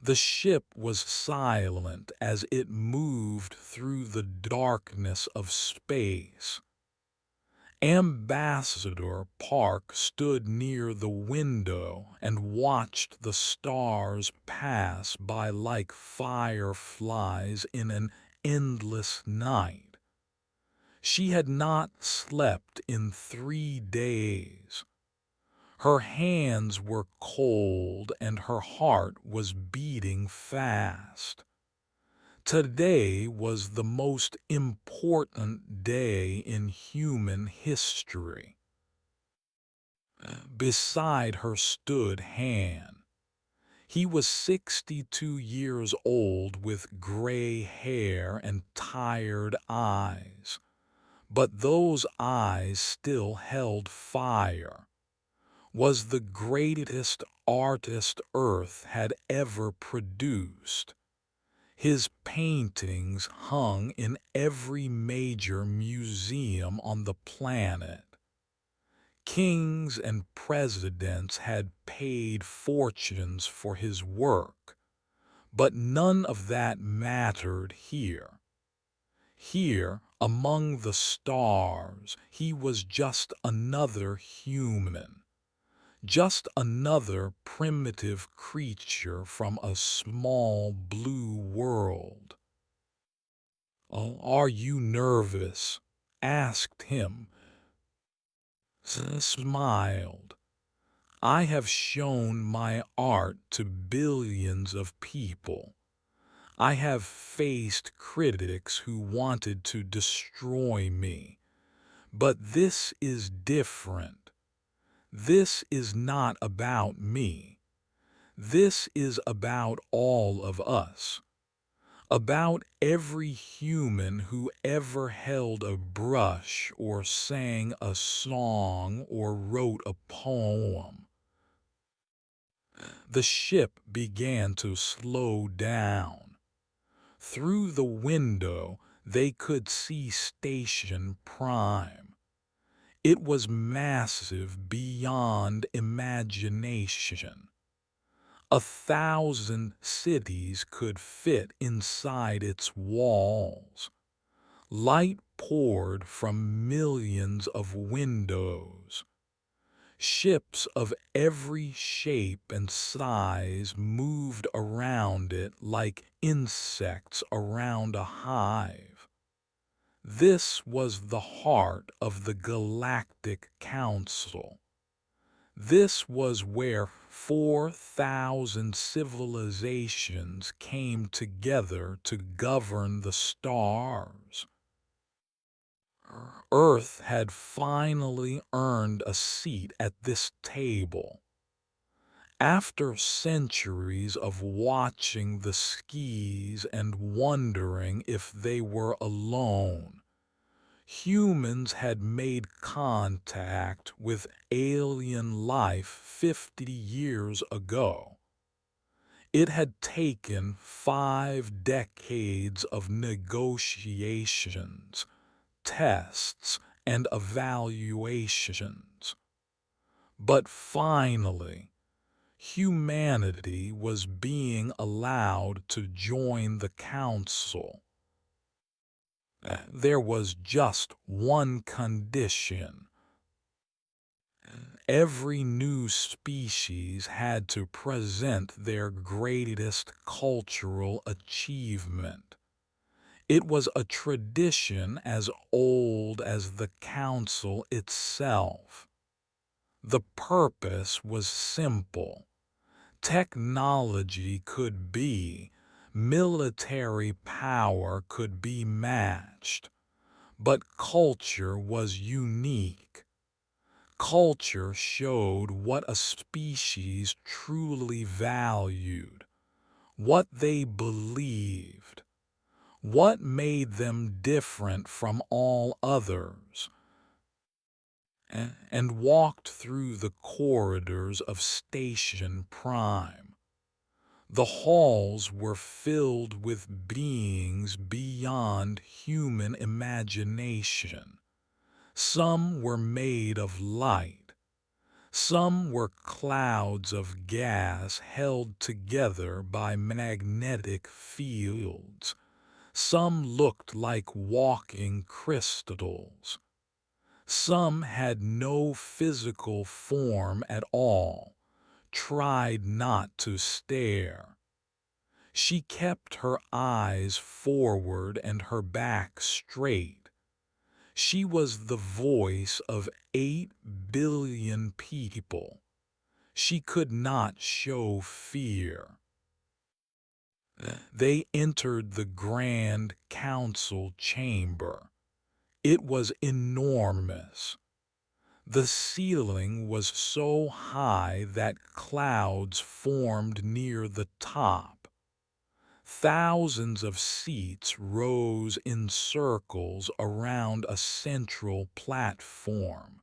The ship was silent as it moved through the darkness of space. Ambassador Park stood near the window and watched the stars pass by like fireflies in an endless night. She had not slept in 3 days. Her hands were cold and her heart was beating fast. Today was the most important day in human history. Beside her stood Han. He was 62 years old with gray hair and tired eyes. But those eyes still held fire. Was the greatest artist Earth had ever produced. His paintings hung in every major museum on the planet. Kings and presidents had paid fortunes for his work, but none of that mattered here. Here, among the stars, he was just another human, just another primitive creature from a small blue world. "Are you nervous?" asked him. Smiled. "I have shown my art to billions of people. I have faced critics who wanted to destroy me. But this is different. This is not about me. This is about all of us. About every human who ever held a brush or sang a song or wrote a poem." The ship began to slow down. Through the window they could see Station Prime. It was massive beyond imagination. 1,000 cities could fit inside its walls. Light poured from millions of windows. Ships of every shape and size moved around it like insects around a hive. This was the heart of the Galactic Council. This was where 4,000 civilizations came together to govern the stars. Earth had finally earned a seat at this table. After centuries of watching the skis and wondering if they were alone, humans had made contact with alien life 50 years ago. It had taken 5 decades of negotiations, tests, and evaluations. But finally, humanity was being allowed to join the council. There was just one condition. Every new species had to present their greatest cultural achievement. It was a tradition as old as the council itself. The purpose was simple. Technology could be, military power could be matched, but culture was unique. Culture showed what a species truly valued, what they believed, what made them different from all others. And walked through the corridors of Station Prime. The halls were filled with beings beyond human imagination. Some were made of light, Some were clouds of gas held together by magnetic fields. Some looked like walking crystals. Some had no physical form at all. Tried not to stare. She kept her eyes forward and her back straight. She was the voice of 8 billion people. She could not show fear. They entered the Grand Council chamber. It was enormous. The ceiling was so high that clouds formed near the top. Thousands of seats rose in circles around a central platform.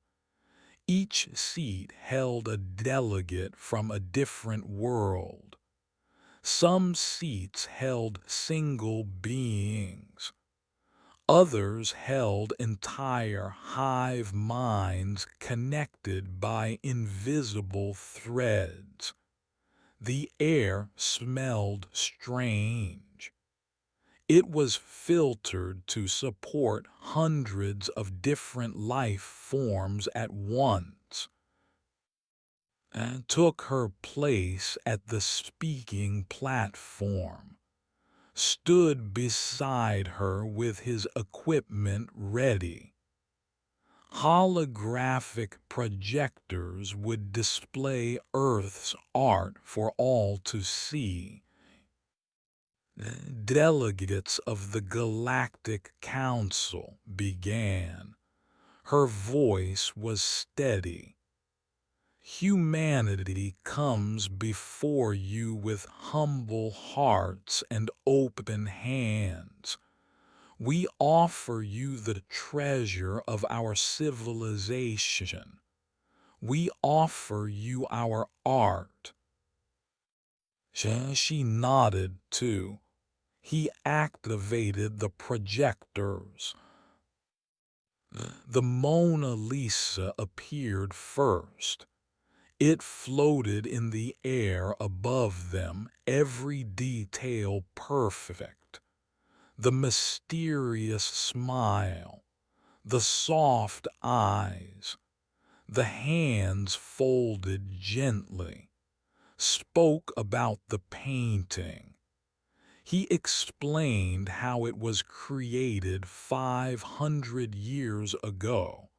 Each seat held a delegate from a different world. Some seats held single beings. Others held entire hive minds connected by invisible threads. The air smelled strange. It was filtered to support hundreds of different life forms at once. And took her place at the speaking platform, stood beside her with his equipment ready. Holographic projectors would display Earth's art for all to see. Delegates of the Galactic Council began. Her voice was steady. Humanity comes before you with humble hearts and open hands. We offer you the treasure of our civilization. We offer you our art. She nodded too. He activated the projectors. The Mona Lisa appeared first. It floated in the air above them, every detail perfect. The mysterious smile, the soft eyes, the hands folded gently, spoke about the painting. He explained how it was created 500 years ago,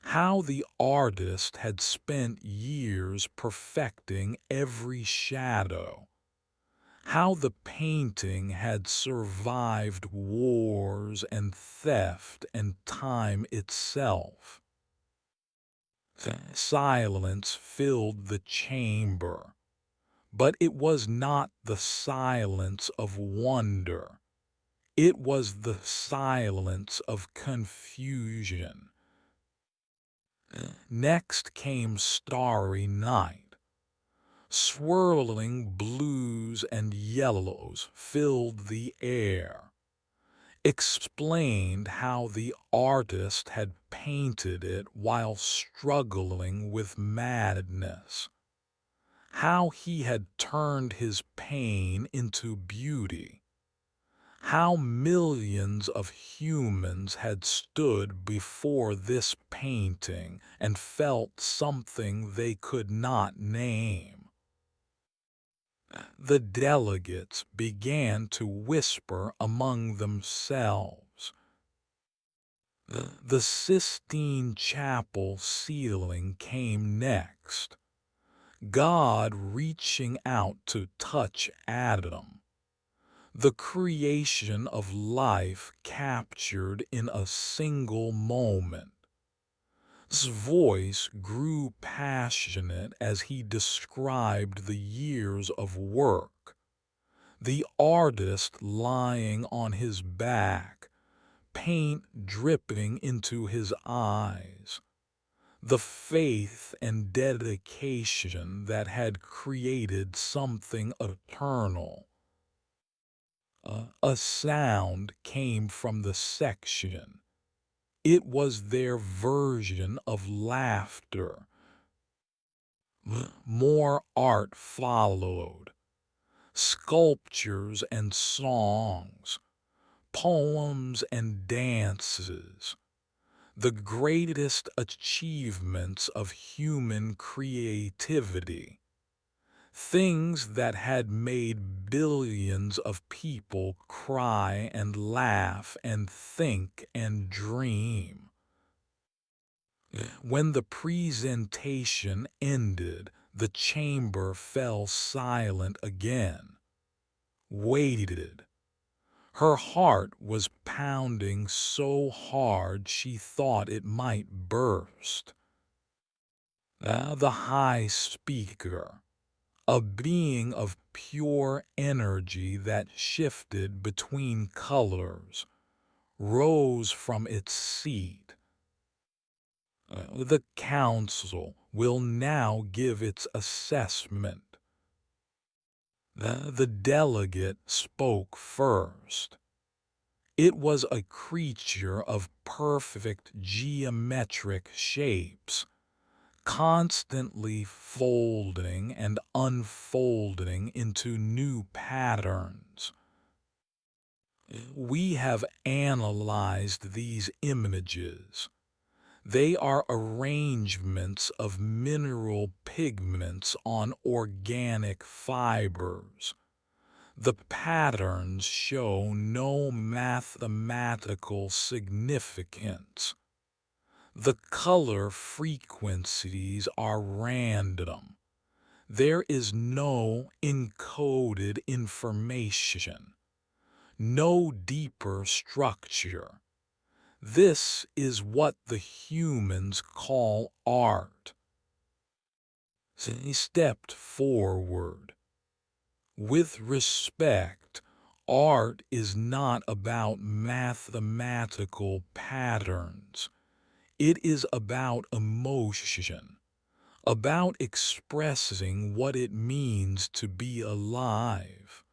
how the artist had spent years perfecting every shadow, how the painting had survived wars and theft and time itself. Silence filled the chamber, but it was not the silence of wonder. It was the silence of confusion. Next came Starry Night. Swirling blues and yellows filled the air. Explained how the artist had painted it while struggling with madness. How he had turned his pain into beauty. How millions of humans had stood before this painting and felt something they could not name. The delegates began to whisper among themselves. The Sistine Chapel ceiling came next, God reaching out to touch Adam. The creation of life captured in a single moment. His voice grew passionate as he described the years of work. The artist lying on his back, paint dripping into his eyes. The faith and dedication that had created something eternal. A sound came from the section. It was their version of laughter. More art followed, sculptures and songs, poems and dances, the greatest achievements of human creativity, things that had made billions of people cry and laugh and think and dream. When the presentation ended, the chamber fell silent again, waited. Her heart was pounding so hard she thought it might burst. The high speaker, a being of pure energy that shifted between colors, rose from its seat. The council will now give its assessment. The delegate spoke first. It was a creature of perfect geometric shapes, constantly folding and unfolding into new patterns. We have analyzed these images. They are arrangements of mineral pigments on organic fibers. The patterns show no mathematical significance. The color frequencies are random. There is no encoded information, no deeper structure. This is what the humans call art. He stepped forward. With respect, art is not about mathematical patterns. It is about emotion, about expressing what it means to be alive.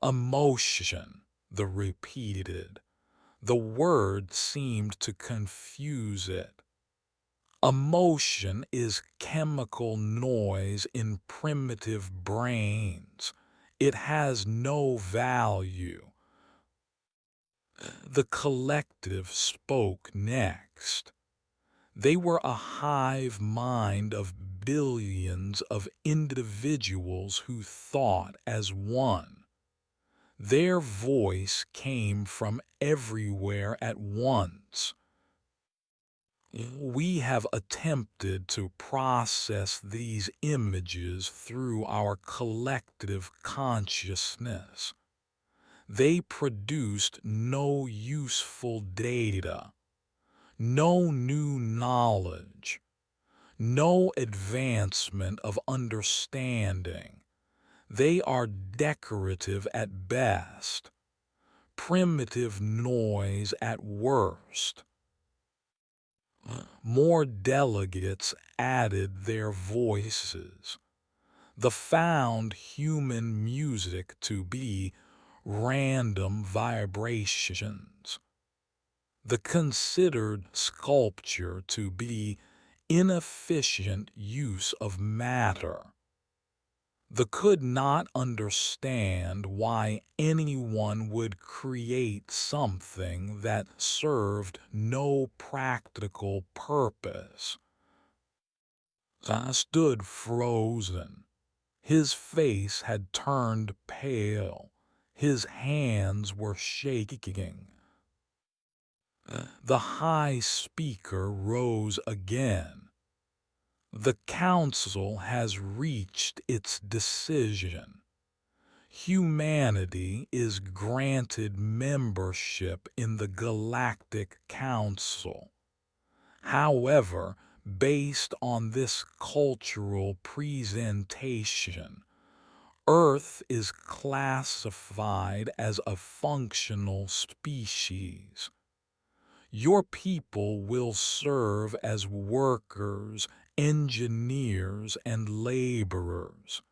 Emotion, the repeated. The word seemed to confuse it. Emotion is chemical noise in primitive brains. It has no value. The collective spoke next. They were a hive mind of billions of individuals who thought as one. Their voice came from everywhere at once. We have attempted to process these images through our collective consciousness. They produced no useful data, no new knowledge, no advancement of understanding. They are decorative at best, primitive noise at worst. More delegates added their voices. The found human music to be random vibrations. The considered sculpture to be inefficient use of matter. The could not understand why anyone would create something that served no practical purpose. I stood frozen. His face had turned pale. His hands were shaking. The high speaker rose again. The council has reached its decision. Humanity is granted membership in the Galactic Council. However, based on this cultural presentation, Earth is classified as a functional species. Your people will serve as workers, engineers, and laborers.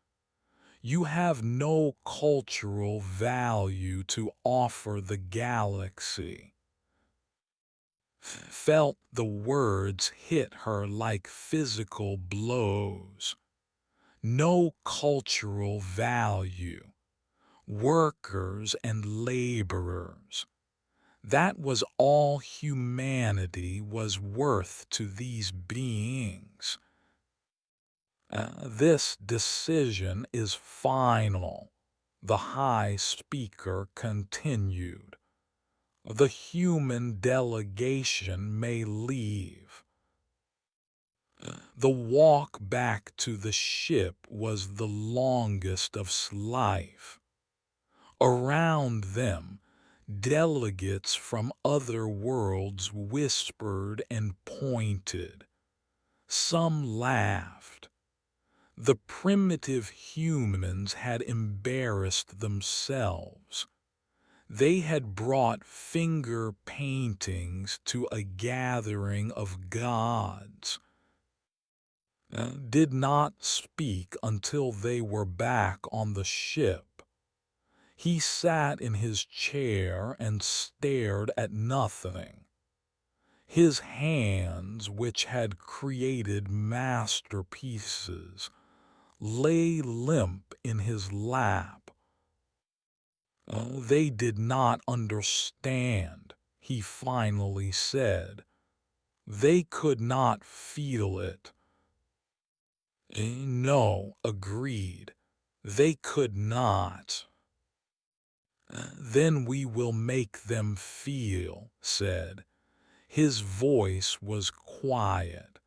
You have no cultural value to offer the galaxy. felt the words hit her like physical blows. No cultural value. Workers and laborers. That was all humanity was worth to these beings. This decision is final, the High Speaker continued. The human delegation may leave. The walk back to the ship was the longest of life. Around them, delegates from other worlds whispered and pointed. Some laughed. The primitive humans had embarrassed themselves. They had brought finger paintings to a gathering of gods. Did not speak until they were back on the ship. He sat in his chair and stared at nothing. His hands, which had created masterpieces, lay limp in his lap. They did not understand, he finally said. They could not feel it. No, agreed. They could not. Then we will make them feel, said. His voice was quiet,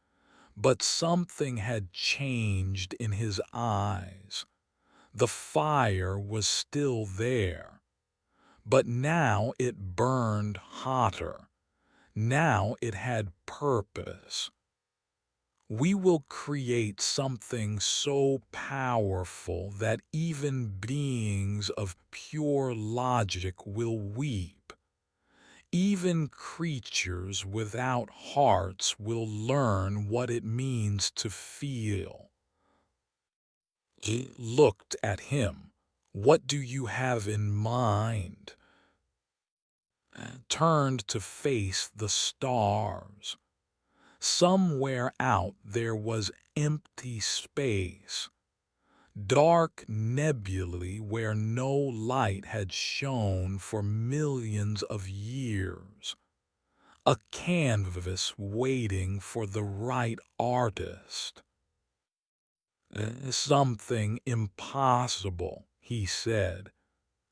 but something had changed in his eyes. The fire was still there, but now it burned hotter. Now it had purpose. We will create something so powerful that even beings of pure logic will weep. Even creatures without hearts will learn what it means to feel. He looked at him. What do you have in mind? Turned to face the stars. Somewhere out there was empty space, dark nebulae where no light had shone for millions of years. A canvas waiting for the right artist. Something impossible, he said.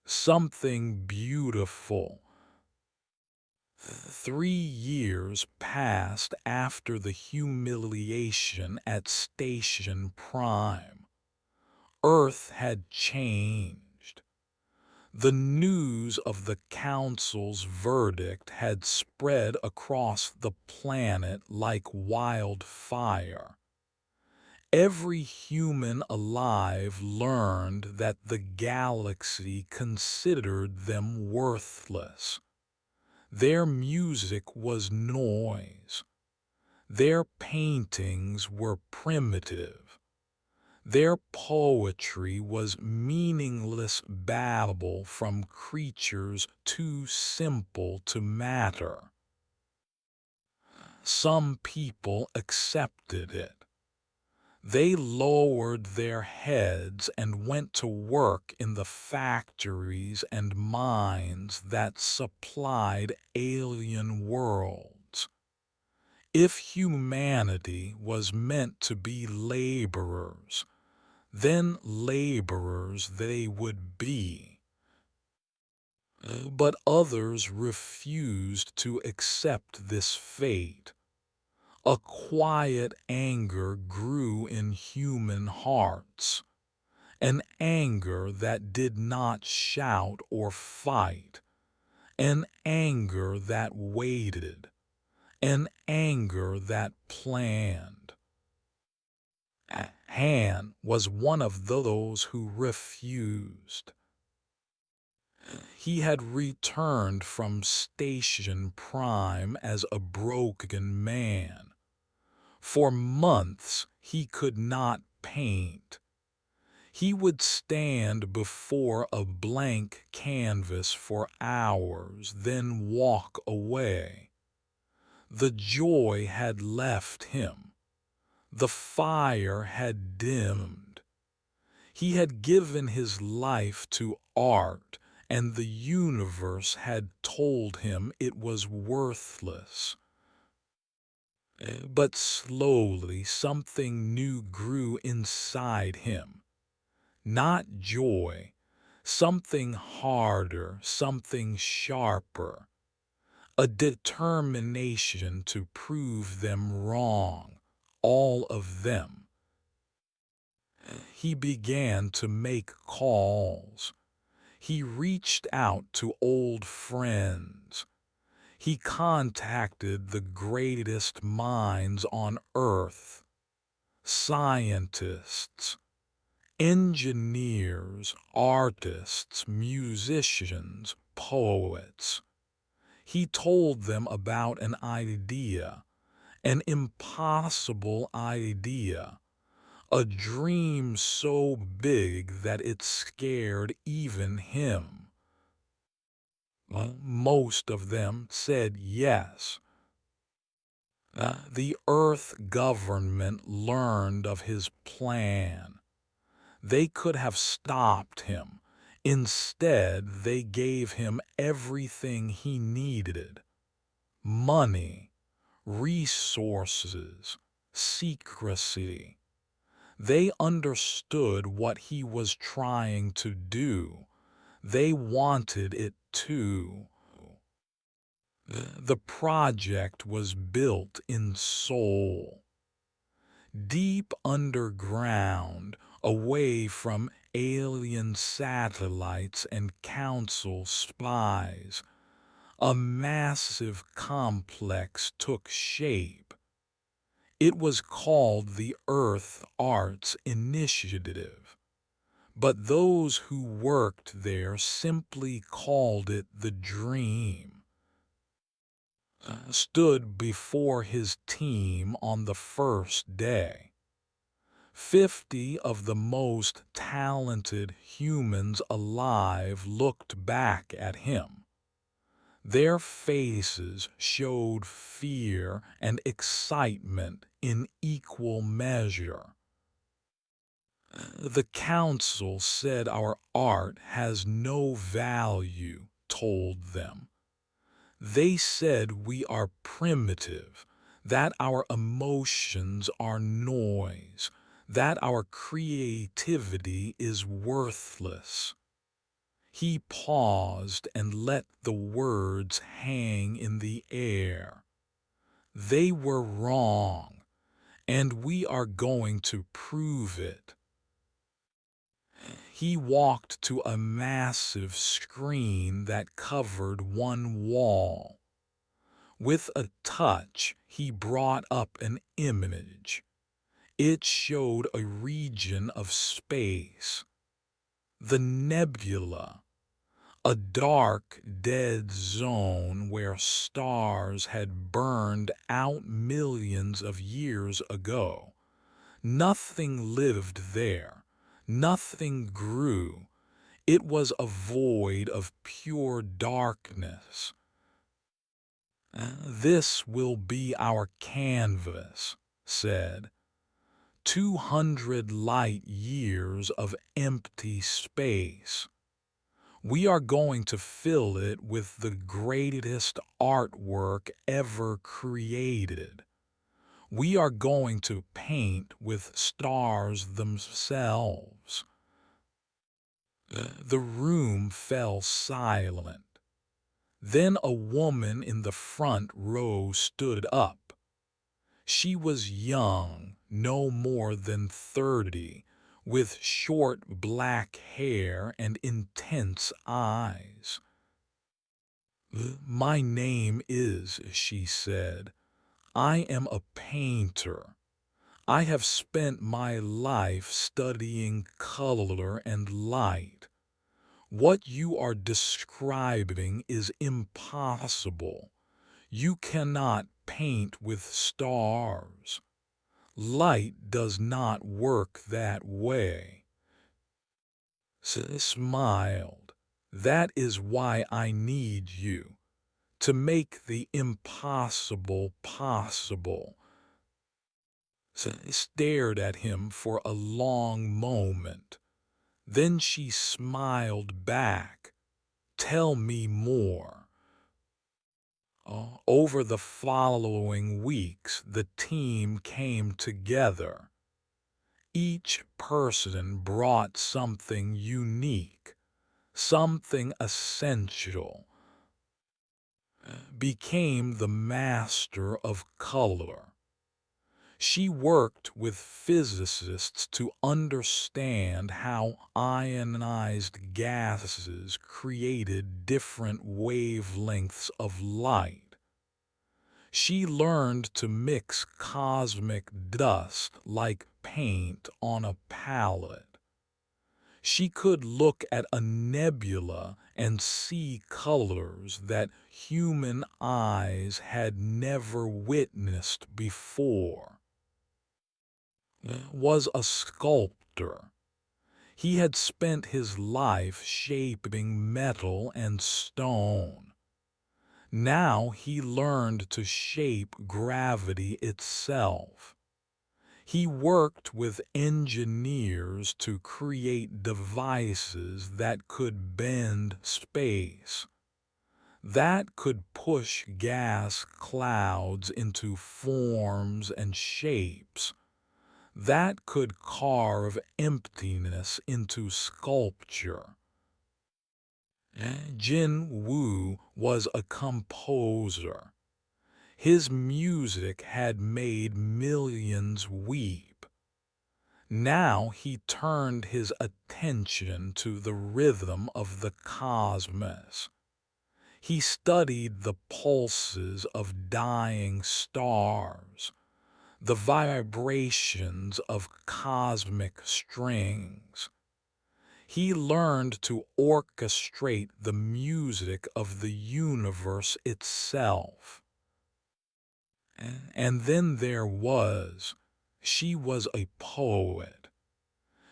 Something beautiful. 3 years passed after the humiliation at Station Prime. Earth had changed. The news of the Council's verdict had spread across the planet like wildfire. Every human alive learned that the galaxy considered them worthless. Their music was noise. Their paintings were primitive. Their poetry was meaningless babble from creatures too simple to matter. Some people accepted it. They lowered their heads and went to work in the factories and mines that supplied alien worlds. If humanity was meant to be laborers, then laborers they would be. But others refused to accept this fate. A quiet anger grew in human hearts, an anger that did not shout or fight, an anger that waited, an anger that planned. Han was one of those who refused. He had returned from Station Prime as a broken man. For months he could not paint. He would stand before a blank canvas for hours, then walk away. The joy had left him. The fire had dimmed. He had given his life to art, and the universe had told him it was worthless. But slowly something new grew inside him. Not joy, something harder, something sharper. A determination to prove them wrong, all of them. He began to make calls. He reached out to old friends. He contacted the greatest minds on Earth, scientists, engineers, artists, musicians, poets. He told them about an idea, an impossible idea, a dream so big that it scared even him. Most of them said yes. The Earth government learned of his plan. They could have stopped him. Instead, they gave him everything he needed: money, resources, secrecy. They understood what he was trying to do. They wanted it too. The project was built in Seoul, deep underground, away from alien satellites and council spies. A massive complex took shape. It was called the Earth Arts Initiative, but those who worked there simply called it the Dream. Stood before his team on the first day. 50 of the most talented humans alive looked back at him. Their faces showed fear and excitement in equal measure. The council said our art has no value, told them. They said we are primitive, that our emotions are noise, that our creativity is worthless. He paused and let the words hang in the air. They were wrong, and we are going to prove it. He walked to a massive screen that covered one wall. With a touch, he brought up an image. It showed a region of space. The nebula, a dark, dead zone where stars had burned out millions of years ago. Nothing lived there. Nothing grew. It was a void of pure darkness. This will be our canvas, said. 200 light years of empty space. We are going to fill it with the greatest artwork ever created. We are going to paint with stars themselves. The room fell silent. Then a woman in the front row stood up. She was young, no more than 30, with short black hair and intense eyes. "My name is," she said. "I am a painter. I have spent my life studying color and light. What you are describing is impossible. You cannot paint with stars. Light does not work that way." Smiled. "That is why I need you, to make the impossible possible. She stared at him for a long moment. Then she smiled back. Tell me more. Over the following weeks, the team came together. Each person brought something unique, something essential, became the master of color. She worked with physicists to understand how ionized gases created different wavelengths of light. She learned to mix cosmic dust like paint on a palette. She could look at a nebula and see colors that human eyes had never witnessed before. Was a sculptor. He had spent his life shaping metal and stone. Now he learned to shape gravity itself. He worked with engineers to create devices that could bend space, that could push gas clouds into forms and shapes, that could carve emptiness into sculpture. Jin Wu was a composer. His music had made millions weep. Now he turned his attention to the rhythm of the cosmos. He studied the pulses of dying stars, the vibrations of cosmic strings. He learned to orchestrate the music of the universe itself. And then she was a poet.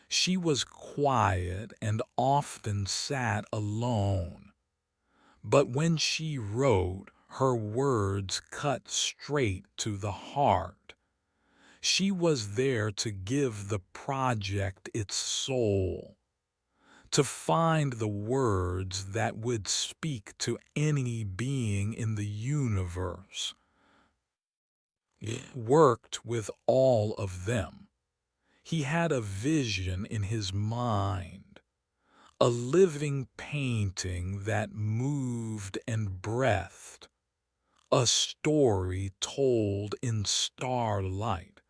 She was quiet and often sat alone. But when she wrote, her words cut straight to the heart. She was there to give the project its soul, to find the words that would speak to any being in the universe. He worked with all of them. He had a vision in his mind, a living painting that moved and breathed, a story told in starlight,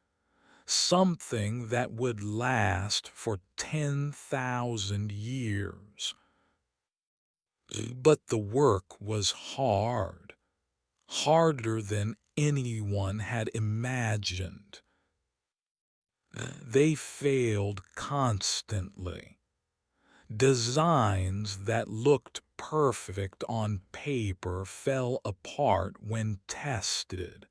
something that would last for 10,000 years. But the work was hard, harder than anyone had imagined. They failed constantly. Designs that looked perfect on paper fell apart when tested.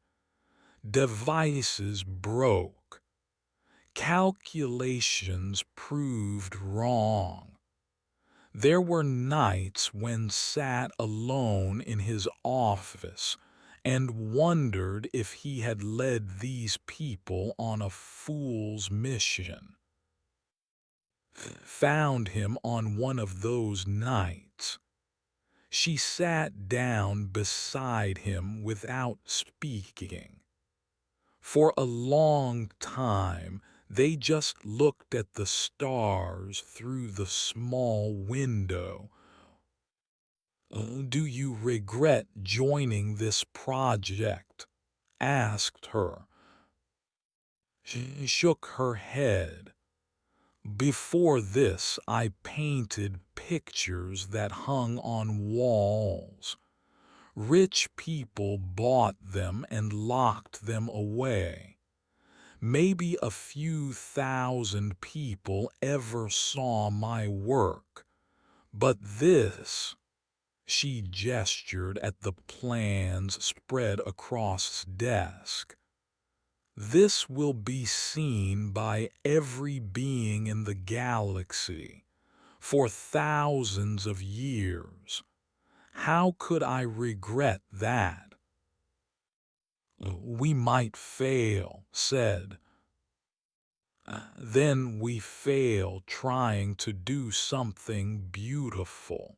Devices broke. Calculations proved wrong. There were nights when sat alone in his office and wondered if he had led these people on a fool's mission. Found him on one of those nights. She sat down beside him without speaking. For a long time, they just looked at the stars through the small window. Do you regret joining this project? Asked her. She shook her head. Before this, I painted pictures that hung on walls. Rich people bought them and locked them away. Maybe a few thousand people ever saw my work. But this, she gestured at the plans spread across his desk. This will be seen by every being in the galaxy for thousands of years. How could I regret that? We might fail, said. Then we fail trying to do something beautiful.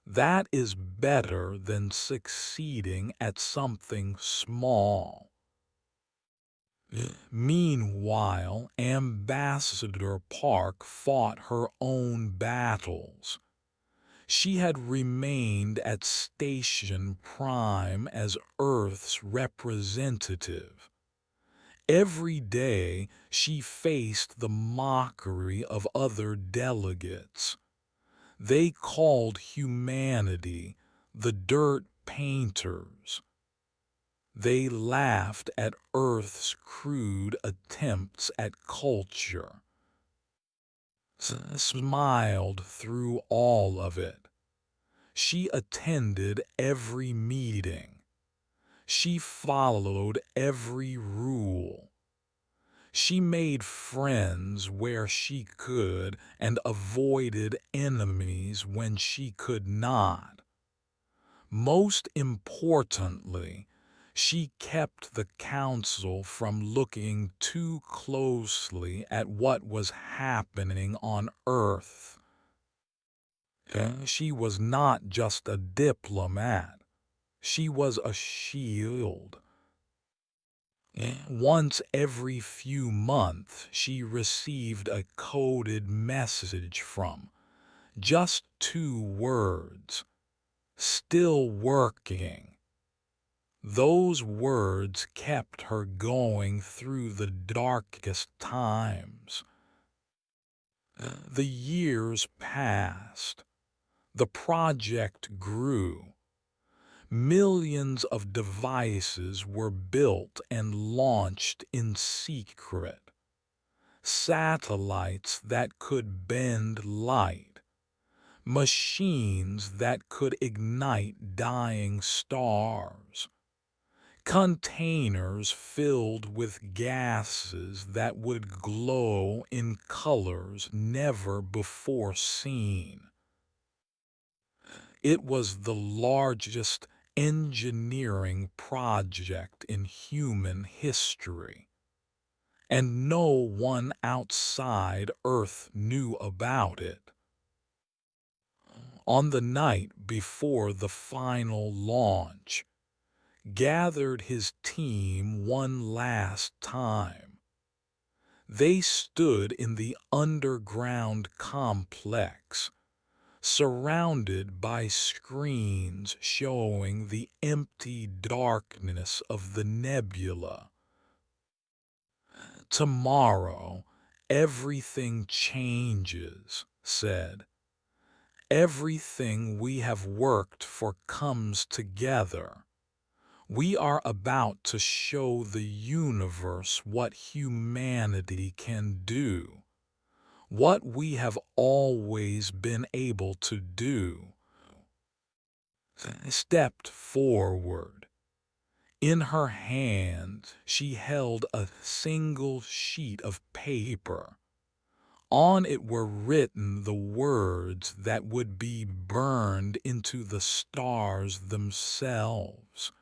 That is better than succeeding at something small. Meanwhile, Ambassador Park fought her own battles. She had remained at Station Prime as Earth's representative. Every day she faced the mockery of other delegates. They called humanity the dirt painters. They laughed at Earth's crude attempts at culture, smiled through all of it. She attended every meeting. She followed every rule. She made friends where she could and avoided enemies when she could not. Most importantly, she kept the council from looking too closely at what was happening on Earth. She was not just a diplomat. She was a shield. Once every few months, she received a coded message from just 2 words, "Still working." Those words kept her going through the darkest times. The years passed. The project grew. Millions of devices were built and launched in secret. Satellites that could bend light. Machines that could ignite dying stars. Containers filled with gases that would glow in colors never before seen. It was the largest engineering project in human history, and no one outside Earth knew about it. On the night before the final launch, gathered his team one last time. They stood in the underground complex, surrounded by screens showing the empty darkness of the nebula. "Tomorrow, everything changes," said. "Everything we have worked for comes together. We are about to show the universe what humanity can do, what we have always been able to do." Stepped forward. In her hand she held a single sheet of paper. On it were written the words that would be burned into the stars themselves.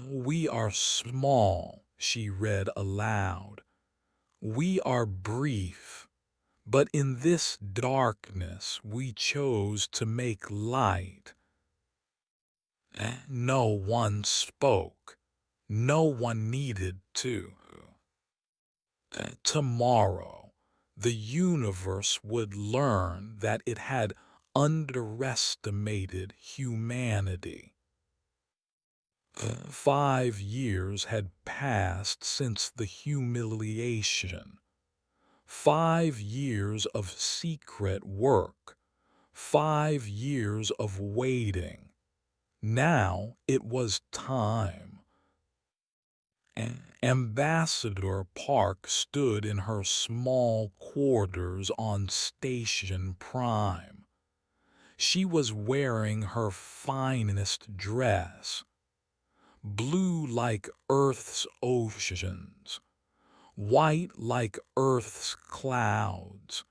"We are small," she read aloud. "We are brief, but in this darkness we chose to make light." No one spoke. No one needed to. Tomorrow, the universe would learn that it had underestimated humanity. 5 years had passed since the humiliation. 5 years of secret work. 5 years of waiting. Now it was time. Ambassador Park stood in her small quarters on Station Prime. She was wearing her finest dress, blue like Earth's oceans, white like Earth's clouds.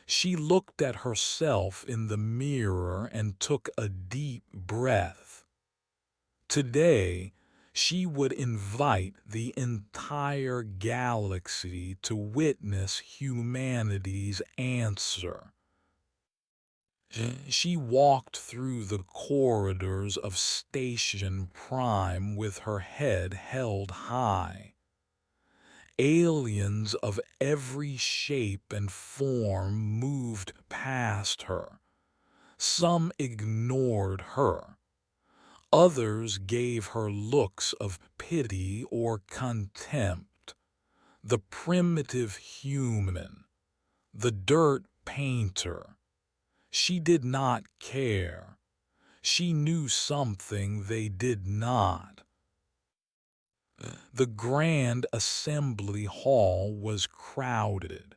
She looked at herself in the mirror and took a deep breath. Today, she would invite the entire galaxy to witness humanity's answer. She walked through the corridors of Station Prime with her head held high. Aliens of every shape and form moved past her. Some ignored her. Others gave her looks of pity or contempt. The primitive human, the dirt painter. She did not care. She knew something they did not. The Grand Assembly Hall was crowded.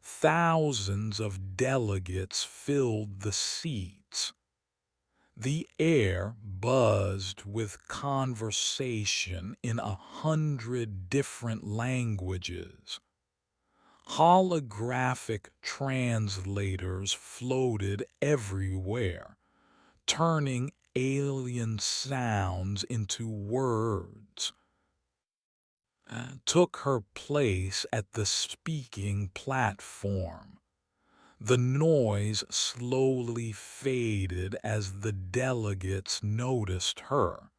Thousands of delegates filled the seats. The air buzzed with conversation in 100 different languages. Holographic translators floated everywhere, turning alien sounds into words. Took her place at the speaking platform. The noise slowly faded as the delegates noticed her.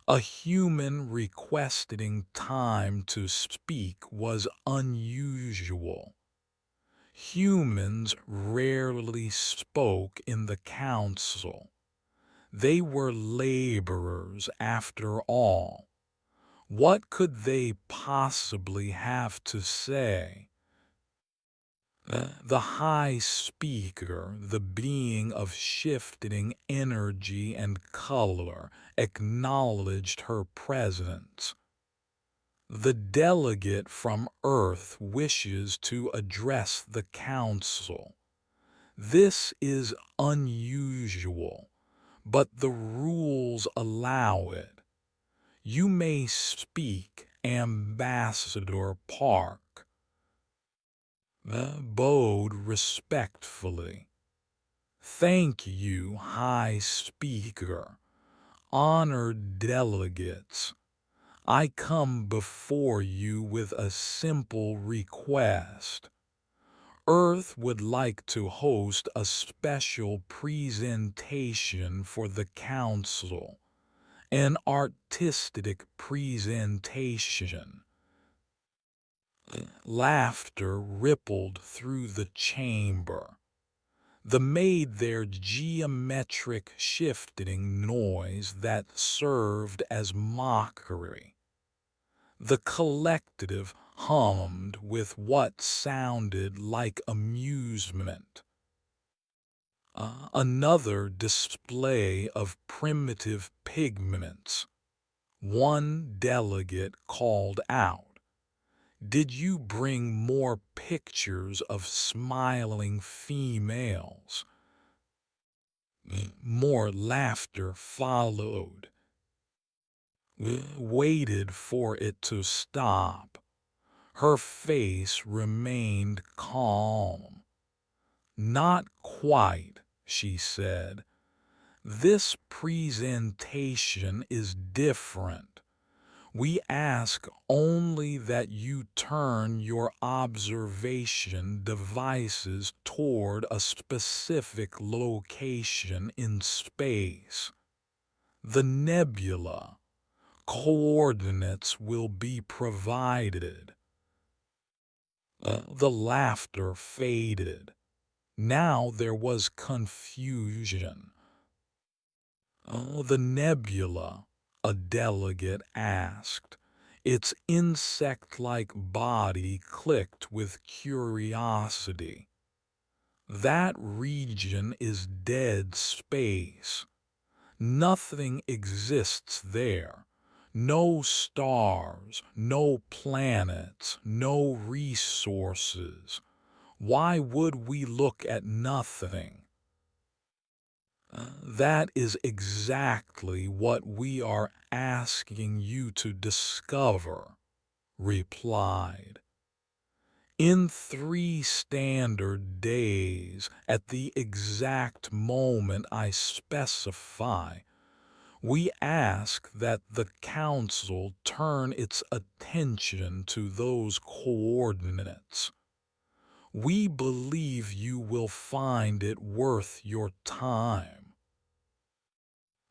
A human requesting time to speak was unusual. Humans rarely spoke in the council. They were laborers after all. What could they possibly have to say? The high speaker, the being of shifting energy and color, acknowledged her presence. The delegate from Earth wishes to address the council. This is unusual, but the rules allow it. You may speak, Ambassador Park. Bowed respectfully. Thank you, High Speaker. Honored delegates, I come before you with a simple request. Earth would like to host a special presentation for the Council, an artistic presentation. Laughter rippled through the chamber. The made their geometric shifting noise that served as mockery. The collective hummed with what sounded like amusement. Another display of primitive pigments. One delegate called out, "Did you bring more pictures of smiling females?" More laughter followed. Waited for it to stop. Her face remained calm. "Not quite," she said. "This presentation is different. We ask only that you turn your observation devices toward a specific location in space. The nebula. Coordinates will be provided." The laughter faded. Now there was confusion. The nebula, a delegate asked. Its insect-like body clicked with curiosity. "That region is dead space. Nothing exists there. No stars, no planets, no resources. Why would we look at nothing?" That is exactly what we are asking you to discover, replied. In 3 standard days, at the exact moment I specify, we ask that the Council turn its attention to those coordinates. We believe you will find it worth your time.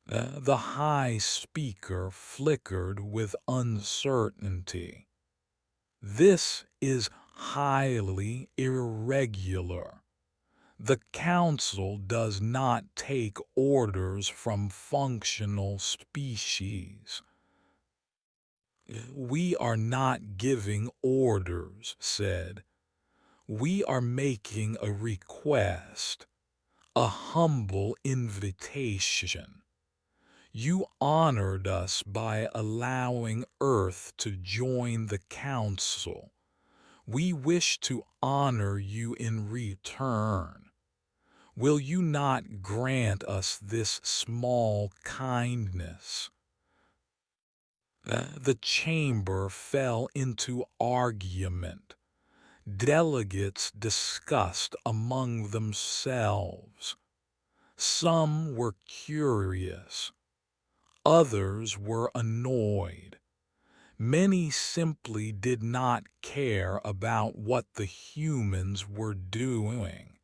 The High Speaker flickered with uncertainty. This is highly irregular. The Council does not take orders from functional species. We are not giving orders, said. We are making a request, a humble invitation. You honored us by allowing Earth to join the Council. We wish to honor you in return. Will you not grant us this small kindness? The chamber fell into argument. Delegates discussed among themselves. Some were curious. Others were annoyed. Many simply did not care about what the humans were doing.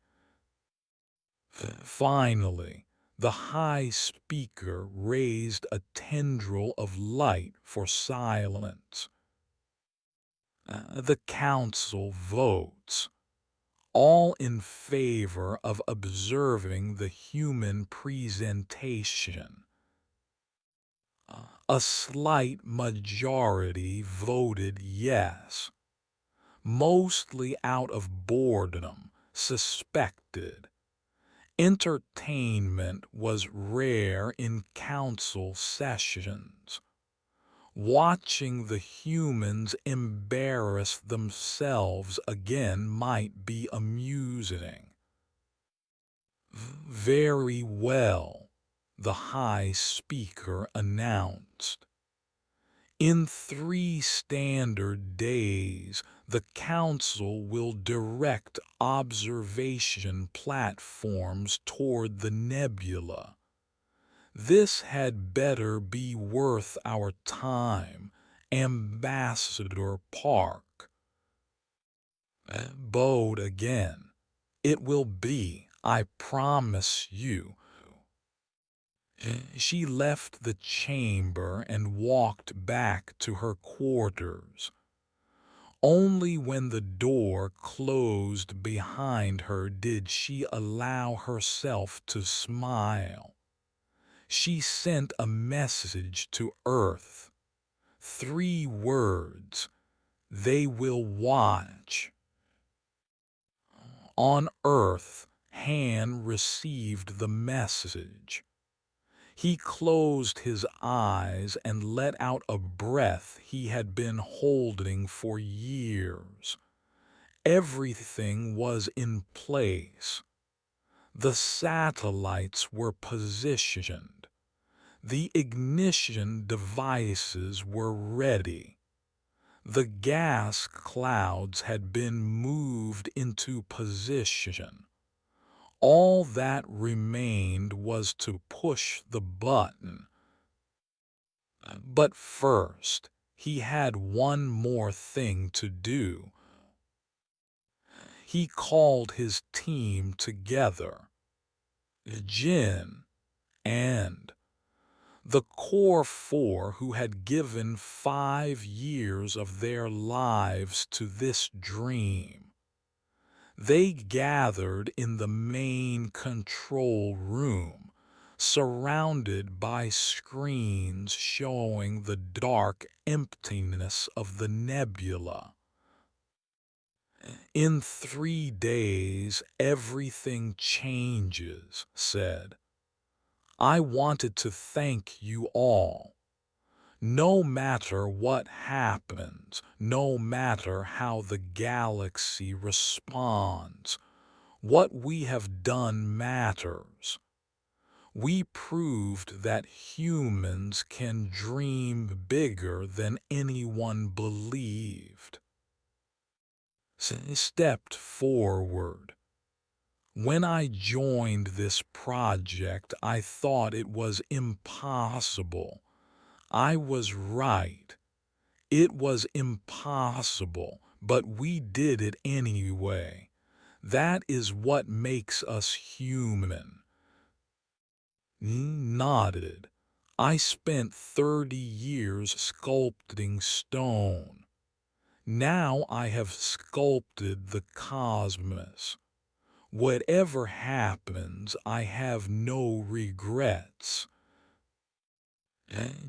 Finally, the High Speaker raised a tendril of light for silence. The Council votes, all in favor of observing the human presentation. A slight majority voted yes, mostly out of boredom, suspected. Entertainment was rare in council sessions. Watching the humans embarrass themselves again might be amusing. Very well, the High Speaker announced. In 3 standard days, the Council will direct observation platforms toward the nebula. This had better be worth our time, Ambassador Park. Bowed again. It will be, I promise you. She left the chamber and walked back to her quarters. Only when the door closed behind her did she allow herself to smile. She sent a message to Earth. 3 words. They will watch. On Earth, Han received the message. He closed his eyes and let out a breath he had been holding for years. Everything was in place. The satellites were positioned. The ignition devices were ready. The gas clouds had been moved into position. All that remained was to push the button. But first, he had one more thing to do. He called his team together. Jin and the core 4 who had given 5 years of their lives to this dream. They gathered in the main control room, surrounded by screens showing the dark emptiness of the nebula. In 3 days, everything changes, said. I wanted to thank you all. No matter what happens, no matter how the galaxy responds, what we have done matters. We proved that humans can dream bigger than anyone believed. stepped forward. When I joined this project, I thought it was impossible. I was right. It was impossible, but we did it anyway. That is what makes us human. Nodded. I spent 30 years sculpting stone. Now I have sculpted the cosmos. Whatever happens, I have no regrets.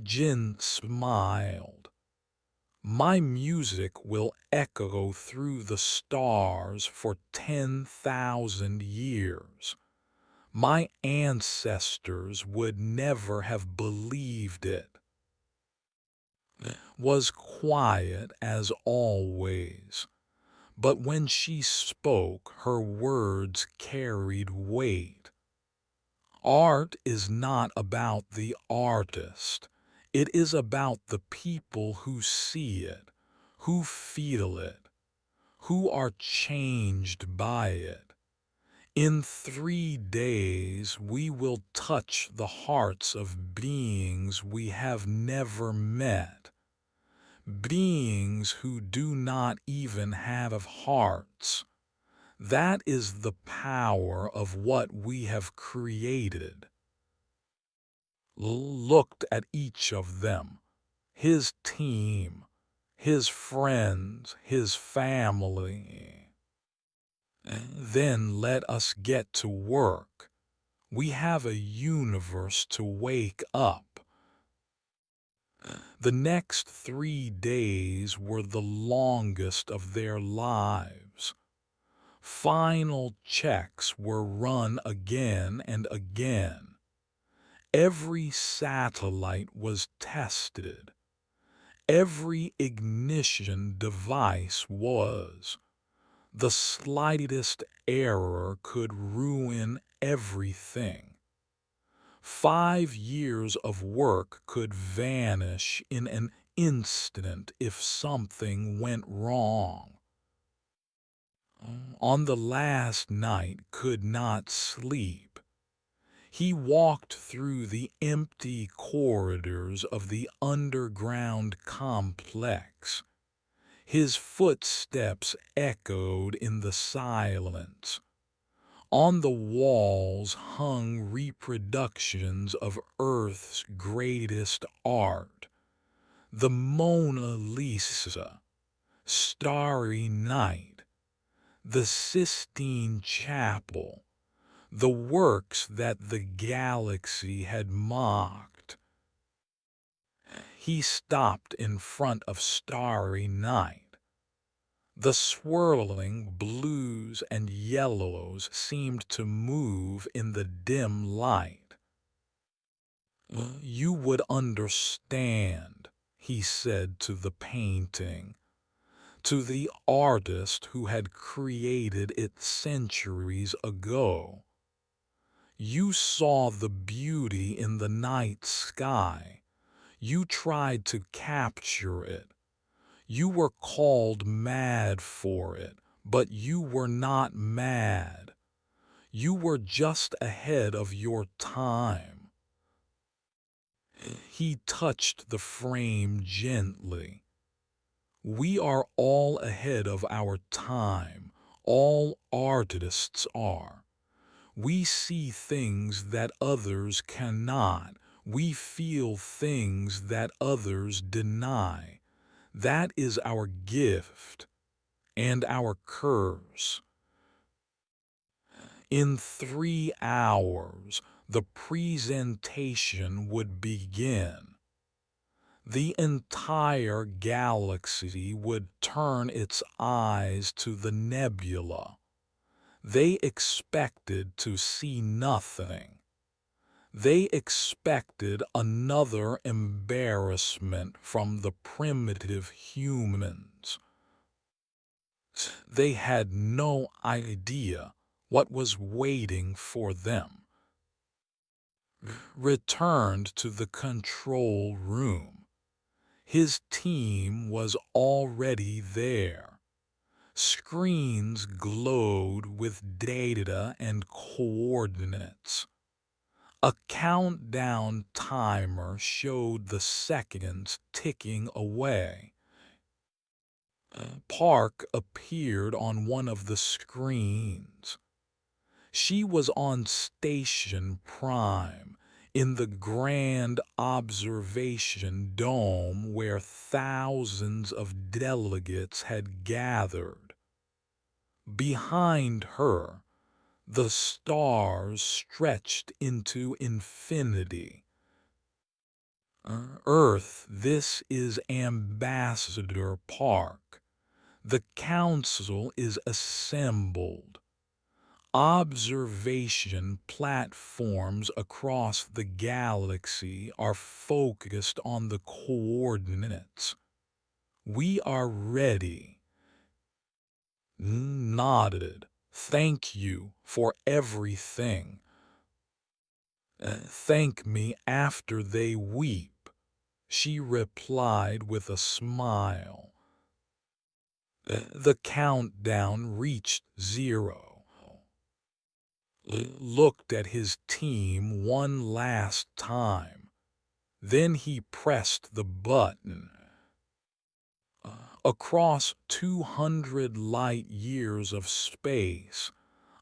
Jin smiled. My music will echo through the stars for 10,000 years. My ancestors would never have believed it. Was quiet as always, but when she spoke, her words carried weight. Art is not about the artist. It is about the people who see it, who feel it, who are changed by it. In 3 days, we will touch the hearts of beings we have never met, beings who do not even have hearts. That is the power of what we have created. Looked at each of them, his team, his friends, his family. Then let us get to work. We have a universe to wake up. The next 3 days were the longest of their lives. Final checks were run again and again. Every satellite was tested. Every ignition device was. The slightest error could ruin everything. 5 years of work could vanish in an instant if something went wrong. On the last night, could not sleep. He walked through the empty corridors of the underground complex. His footsteps echoed in the silence. On the walls hung reproductions of Earth's greatest art. The Mona Lisa, Starry Night, the Sistine Chapel, the works that the galaxy had mocked. He stopped in front of Starry Night. The swirling blues and yellows seemed to move in the dim light. You would understand, he said to the painting, to the artist who had created it centuries ago. You saw the beauty in the night sky. You tried to capture it. You were called mad for it, but you were not mad. You were just ahead of your time. He touched the frame gently. We are all ahead of our time. All artists are. We see things that others cannot. We feel things that others deny. That is our gift and our curse. In 3 hours, the presentation would begin. The entire galaxy would turn its eyes to the nebula. They expected to see nothing. They expected another embarrassment from the primitive humans. They had no idea what was waiting for them. Returned to the control room. His team was already there. Screens glowed with data and coordinates. A countdown timer showed the seconds ticking away. Park appeared on one of the screens. She was on Station Prime, in the grand observation dome where thousands of delegates had gathered. Behind her, the stars stretched into infinity. Earth, this is Ambassador Park. The council is assembled. Observation platforms across the galaxy are focused on the coordinates. We are ready. Nodded. Thank you for everything. Thank me after they weep, she replied with a smile. The countdown reached 0. Looked at his team one last time. Then he pressed the button. Across 200 light years of space,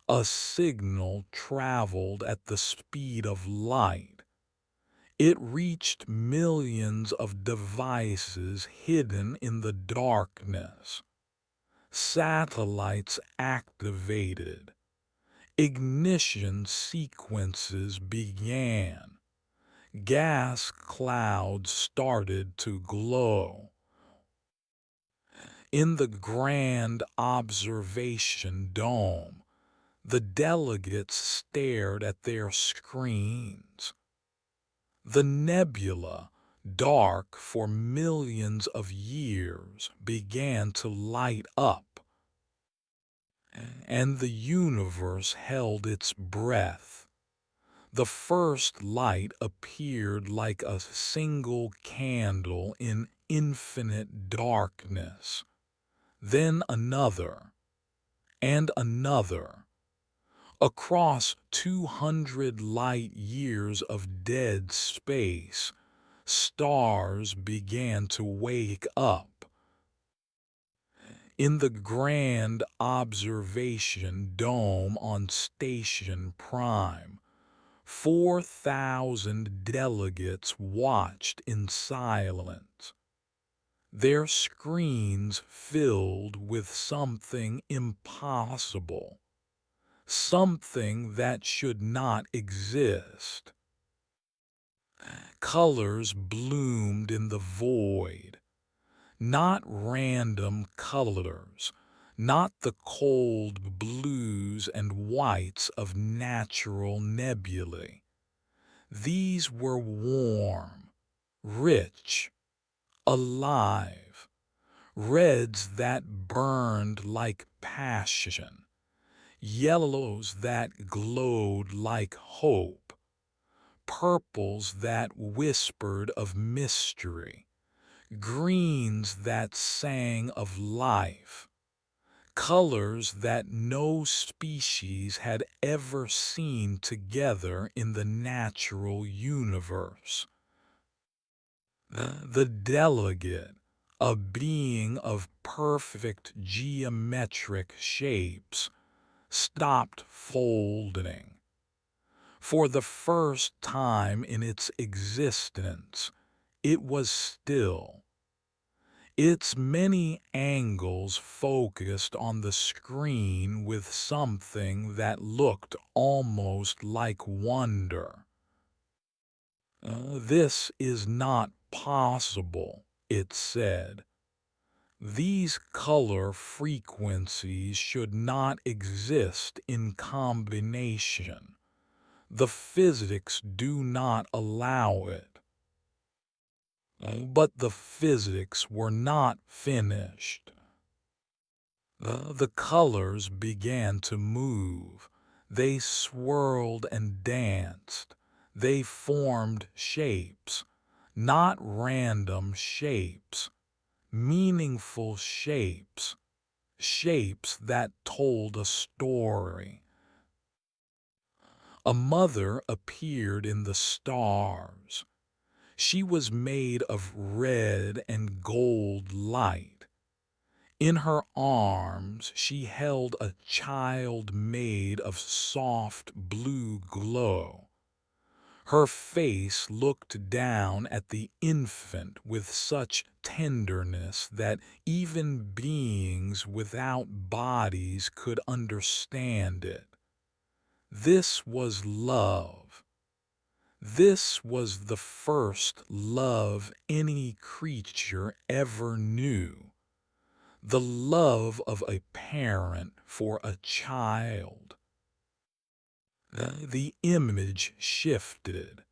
a signal traveled at the speed of light. It reached millions of devices hidden in the darkness. Satellites activated. Ignition sequences began. Gas clouds started to glow. In the grand observation dome, the delegates stared at their screens. The nebula, dark for millions of years, began to light up, and the universe held its breath. The first light appeared like a single candle in infinite darkness. Then another, and another. Across 200 light years of dead space, stars began to wake up. In the grand observation dome on Station Prime, 4,000 delegates watched in silence. Their screens filled with something impossible, something that should not exist. Colors bloomed in the void, not random colors, not the cold blues and whites of natural nebulae. These were warm, rich, alive, reds that burned like passion, yellows that glowed like hope, purples that whispered of mystery, greens that sang of life, colors that no species had ever seen together in the natural universe. The delegate, a being of perfect geometric shapes, stopped folding. For the first time in its existence, it was still. Its many angles focused on the screen with something that looked almost like wonder. This is not possible, it said. These color frequencies should not exist in combination. The physics do not allow it. But the physics were not finished. The colors began to move. They swirled and danced. They formed shapes, not random shapes, meaningful shapes, shapes that told a story. A mother appeared in the stars. She was made of red and gold light. In her arms she held a child made of soft blue glow. Her face looked down at the infant with such tenderness that even beings without bodies could understand it. This was love. This was the first love any creature ever knew. The love of a parent for a child. The image shifted.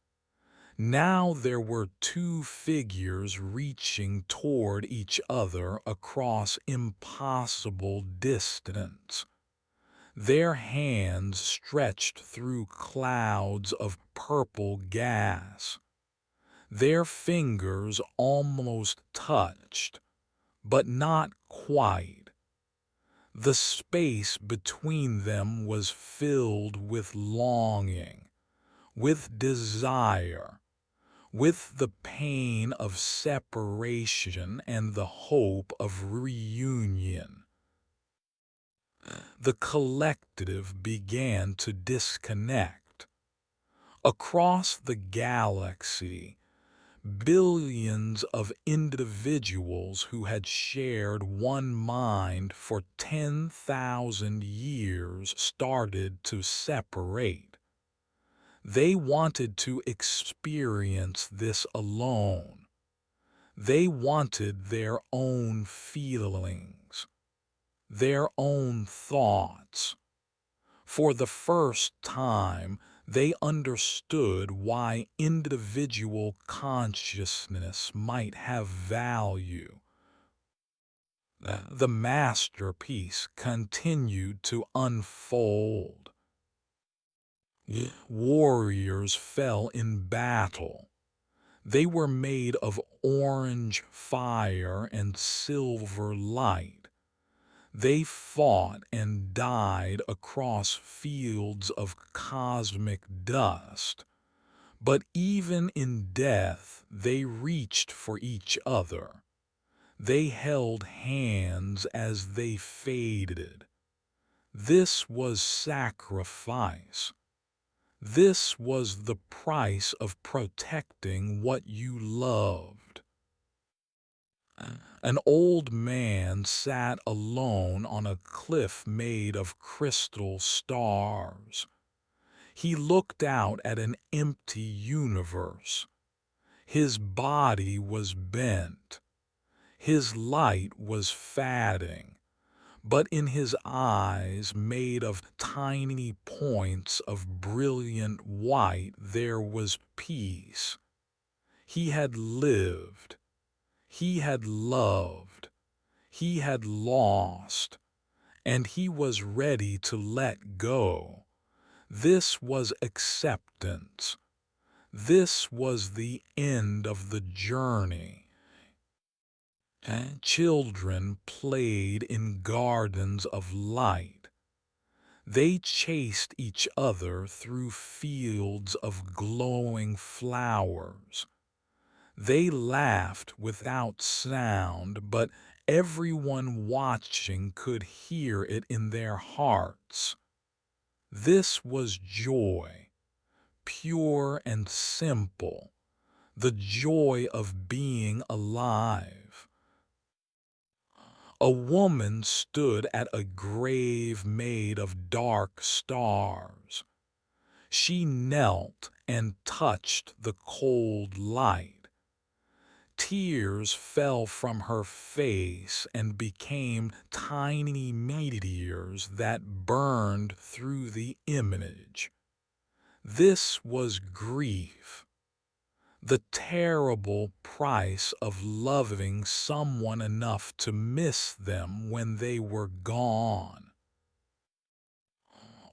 Now there were two figures reaching toward each other across impossible distance. Their hands stretched through clouds of purple gas. Their fingers almost touched, but not quite. The space between them was filled with longing, with desire, with the pain of separation and the hope of reunion. The collective began to disconnect. Across the galaxy, billions of individuals who had shared one mind for 10,000 years started to separate. They wanted to experience this alone. They wanted their own feelings, their own thoughts. For the first time, they understood why individual consciousness might have value. The masterpiece continued to unfold. Warriors fell in battle. They were made of orange fire and silver light. They fought and died across fields of cosmic dust. But even in death, they reached for each other. They held hands as they faded. This was sacrifice. This was the price of protecting what you loved. An old man sat alone on a cliff made of crystal stars. He looked out at an empty universe. His body was bent. His light was fading. But in his eyes, made of tiny points of brilliant white, there was peace. He had lived. He had loved. He had lost. And he was ready to let go. This was acceptance. This was the end of the journey. Children played in gardens of light. They chased each other through fields of glowing flowers. They laughed without sound, but everyone watching could hear it in their hearts. This was joy, pure and simple, the joy of being alive. A woman stood at a grave made of dark stars. She knelt and touched the cold light. Tears fell from her face and became tiny meteors that burned through the image. This was grief. The terrible price of loving someone enough to miss them when they were gone.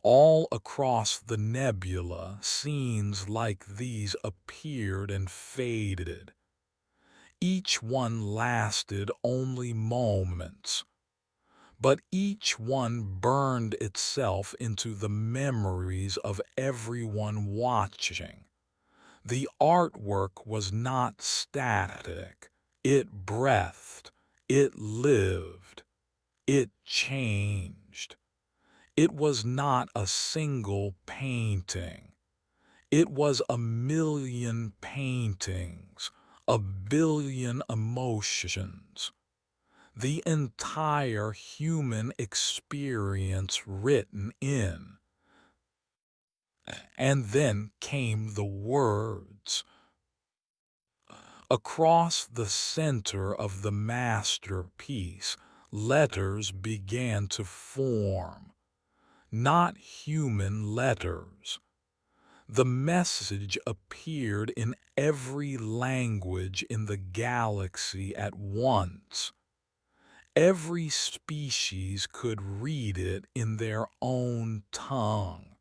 All across the nebula, scenes like these appeared and faded. Each one lasted only moments. but each one burned itself into the memories of everyone watching. The artwork was not static. It breathed. It lived. It changed. It was not a single painting. It was a million paintings, a billion emotions, the entire human experience written in. And then came the words. Across the center of the masterpiece, letters began to form. Not human letters. The message appeared in every language in the galaxy at once. Every species could read it in their own tongue,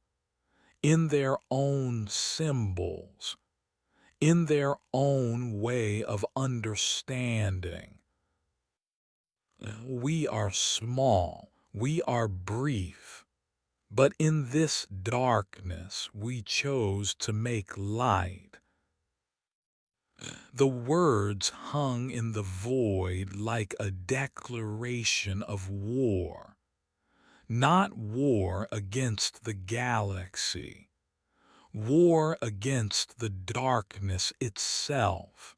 in their own symbols, in their own way of understanding. We are small, we are brief, but in this darkness we chose to make light. The words hung in the void like a declaration of war. Not war against the galaxy, war against the darkness itself,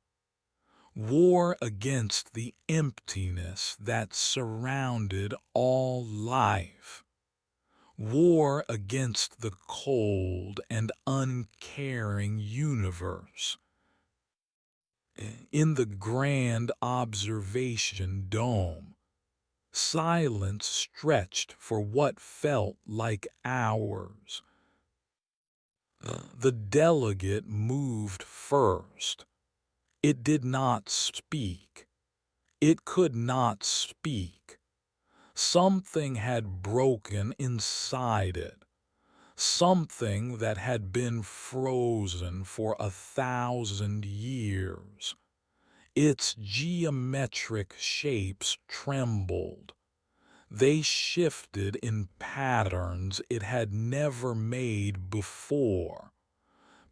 war against the emptiness that surrounded all life, war against the cold and uncaring universe. In the grand observation dome, silence stretched for what felt like hours. The delegate moved first. It did not speak. It could not speak. Something had broken inside it. Something that had been frozen for 1,000 years. Its geometric shapes trembled. They shifted in patterns it had never made before.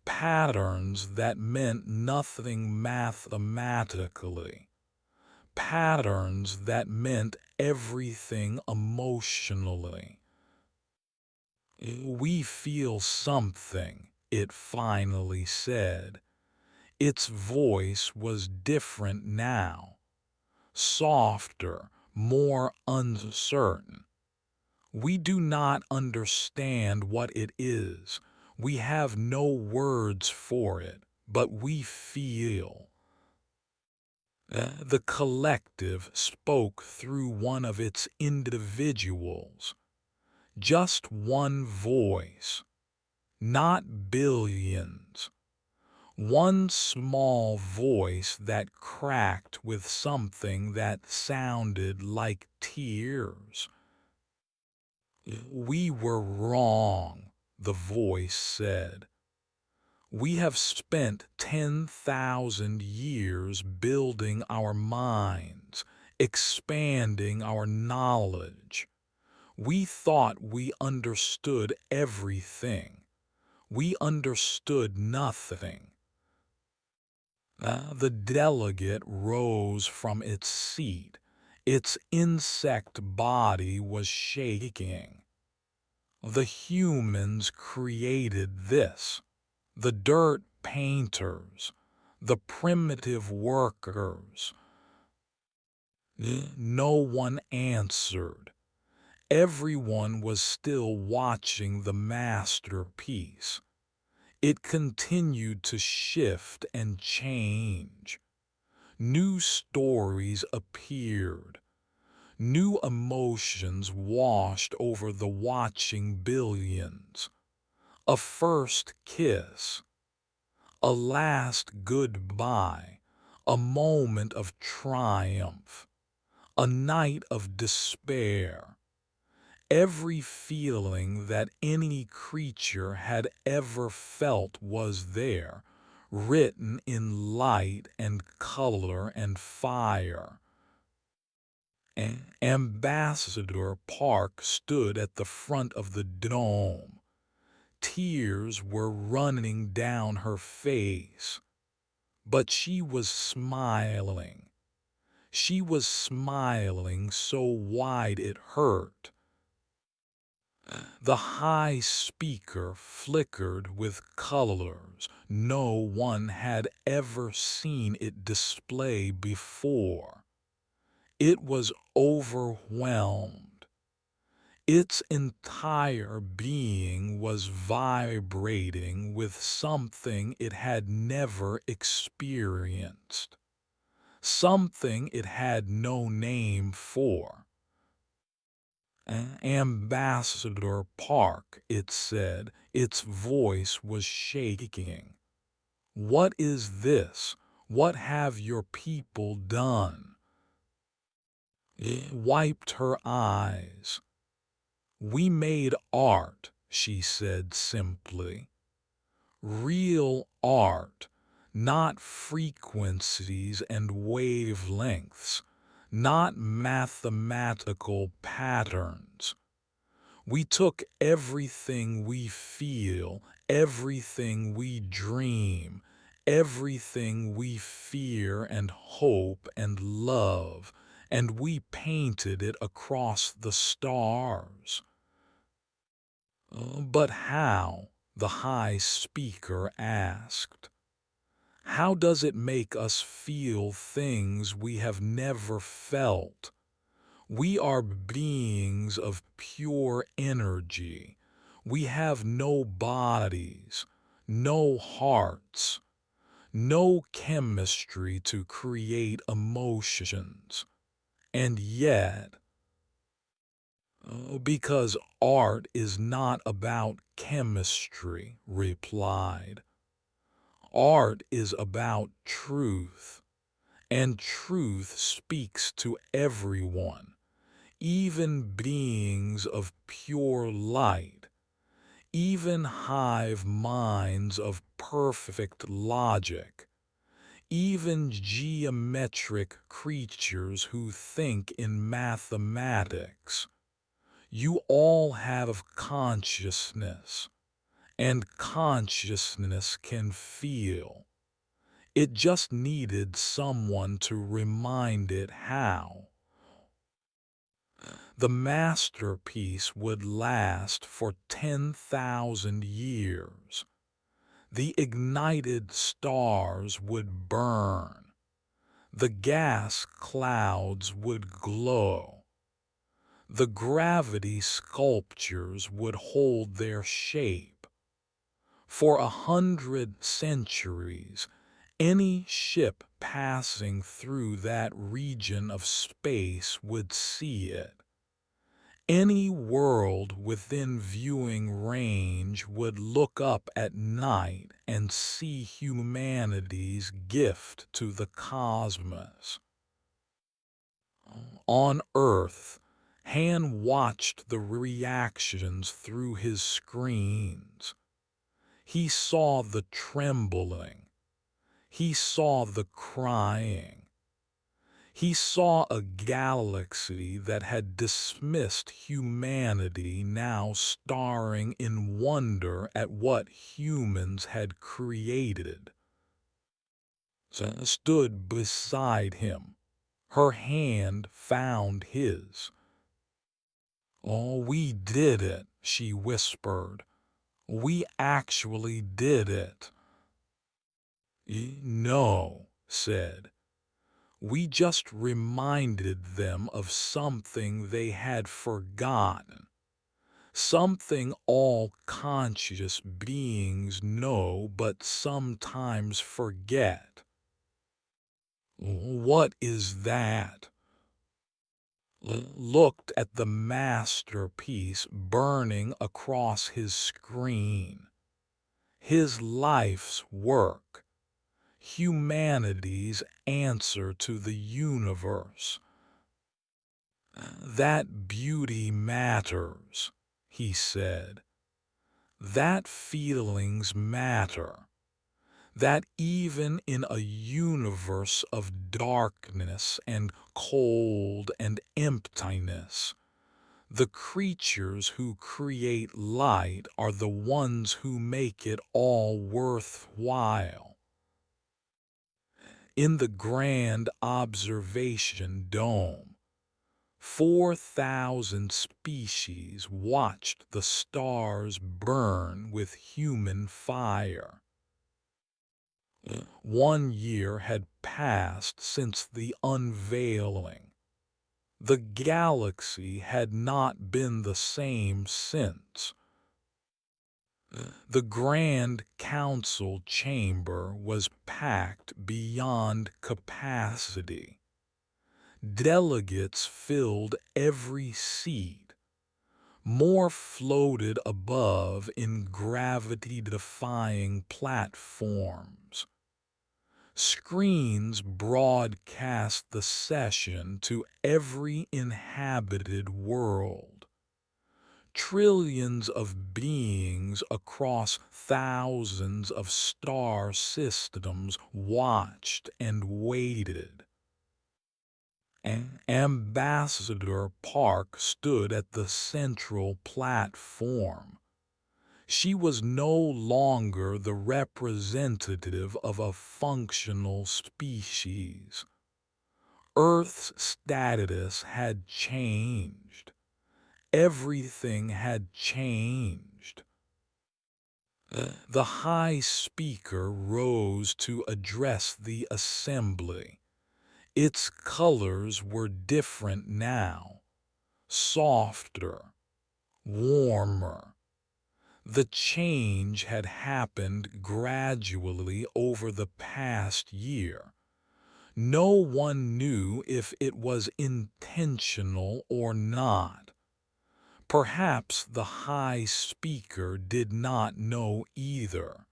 Patterns that meant nothing mathematically. Patterns that meant everything emotionally. We feel something, it finally said. Its voice was different now. Softer, more uncertain. We do not understand what it is. We have no words for it, but we feel. The collective spoke through one of its individuals. Just one voice, not billions. One small voice that cracked with something that sounded like tears. We were wrong, the voice said. We have spent 10,000 years building our minds, expanding our knowledge. We thought we understood everything. We understood nothing. The delegate rose from its seat. Its insect body was shaking. The humans created this. The dirt painters, the primitive workers. No one answered. Everyone was still watching the masterpiece. It continued to shift and change. New stories appeared. New emotions washed over the watching billions. A first kiss. A last goodbye. A moment of triumph. A night of despair. Every feeling that any creature had ever felt was there, written in light and color and fire. Ambassador Park stood at the front of the dome. Tears were running down her face, but she was smiling. She was smiling so wide it hurt. The high speaker flickered with colors no one had ever seen it display before. It was overwhelmed. Its entire being was vibrating with something it had never experienced, something it had no name for. Ambassador Park, it said, its voice was shaking. What is this? What have your people done? It wiped her eyes. We made art, she said simply. Real art, not frequencies and wavelengths, not mathematical patterns. We took everything we feel, everything we dream, everything we fear and hope and love, and we painted it across the stars. But how? The high speaker asked. How does it make us feel things we have never felt? We are beings of pure energy. We have no bodies, no hearts, no chemistry to create emotions. And yet, because art is not about chemistry, replied. Art is about truth, and truth speaks to everyone, even beings of pure light, even hive minds of perfect logic, even geometric creatures who think in mathematics. You all have consciousness, and consciousness can feel. It just needed someone to remind it how. The masterpiece would last for 10,000 years. The ignited stars would burn. The gas clouds would glow. The gravity sculptures would hold their shape. For 100 centuries, any ship passing through that region of space would see it. Any world within viewing range would look up at night and see humanity's gift to the cosmos. On Earth, Han watched the reactions through his screens. He saw the trembling. He saw the crying. He saw a galaxy that had dismissed humanity now staring in wonder at what humans had created. She stood beside him. Her hand found his. "Oh, we did it," she whispered. "We actually did it." "No," said. "We just reminded them of something they had forgotten, something all conscious beings know but sometimes forget." "What is that?" Looked at the masterpiece burning across his screen. His life's work. Humanity's answer to the universe. "That beauty matters," he said. "That feelings matter. that even in a universe of darkness and cold and emptiness, the creatures who create light are the ones who make it all worthwhile. In the Grand Observation Dome, 4,000 species watched the stars burn with human fire. 1 year had passed since the unveiling. The galaxy had not been the same since. The Grand Council chamber was packed beyond capacity. Delegates filled every seat. More floated above in gravity-defying platforms. Screens broadcast the session to every inhabited world. Trillions of beings across thousands of star systems watched and waited. Ambassador Park stood at the central platform. She was no longer the representative of a functional species. Earth's status had changed. Everything had changed. The High Speaker rose to address the assembly. Its colors were different now, softer, warmer. The change had happened gradually over the past year. No one knew if it was intentional or not. Perhaps the High Speaker did not know either.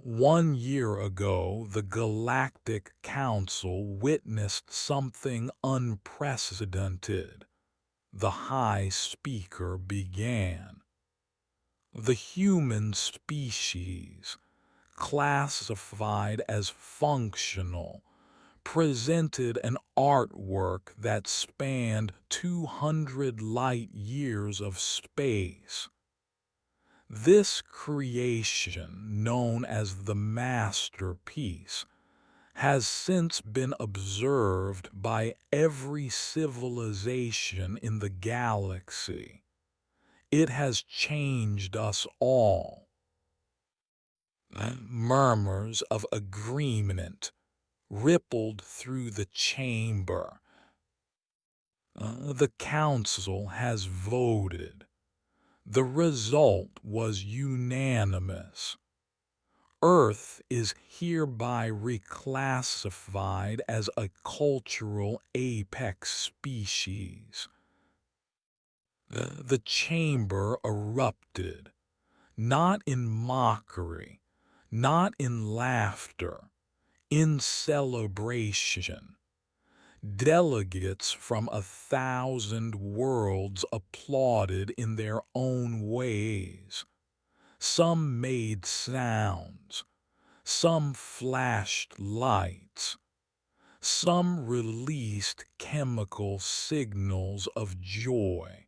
1 year ago, the Galactic Council witnessed something unprecedented. The High Speaker began. The human species, classified as functional, presented an artwork that spanned 200 light years of space. This creation, known as the masterpiece, has since been observed by every civilization in the galaxy. It has changed us all. Murmurs of agreement rippled through the chamber. The council has voted. The result was unanimous. Earth is hereby reclassified as a cultural apex species. The chamber erupted, not in mockery, not in laughter, in celebration. Delegates from 1,000 worlds applauded in their own ways. Some made sounds, some flashed lights, some released chemical signals of joy.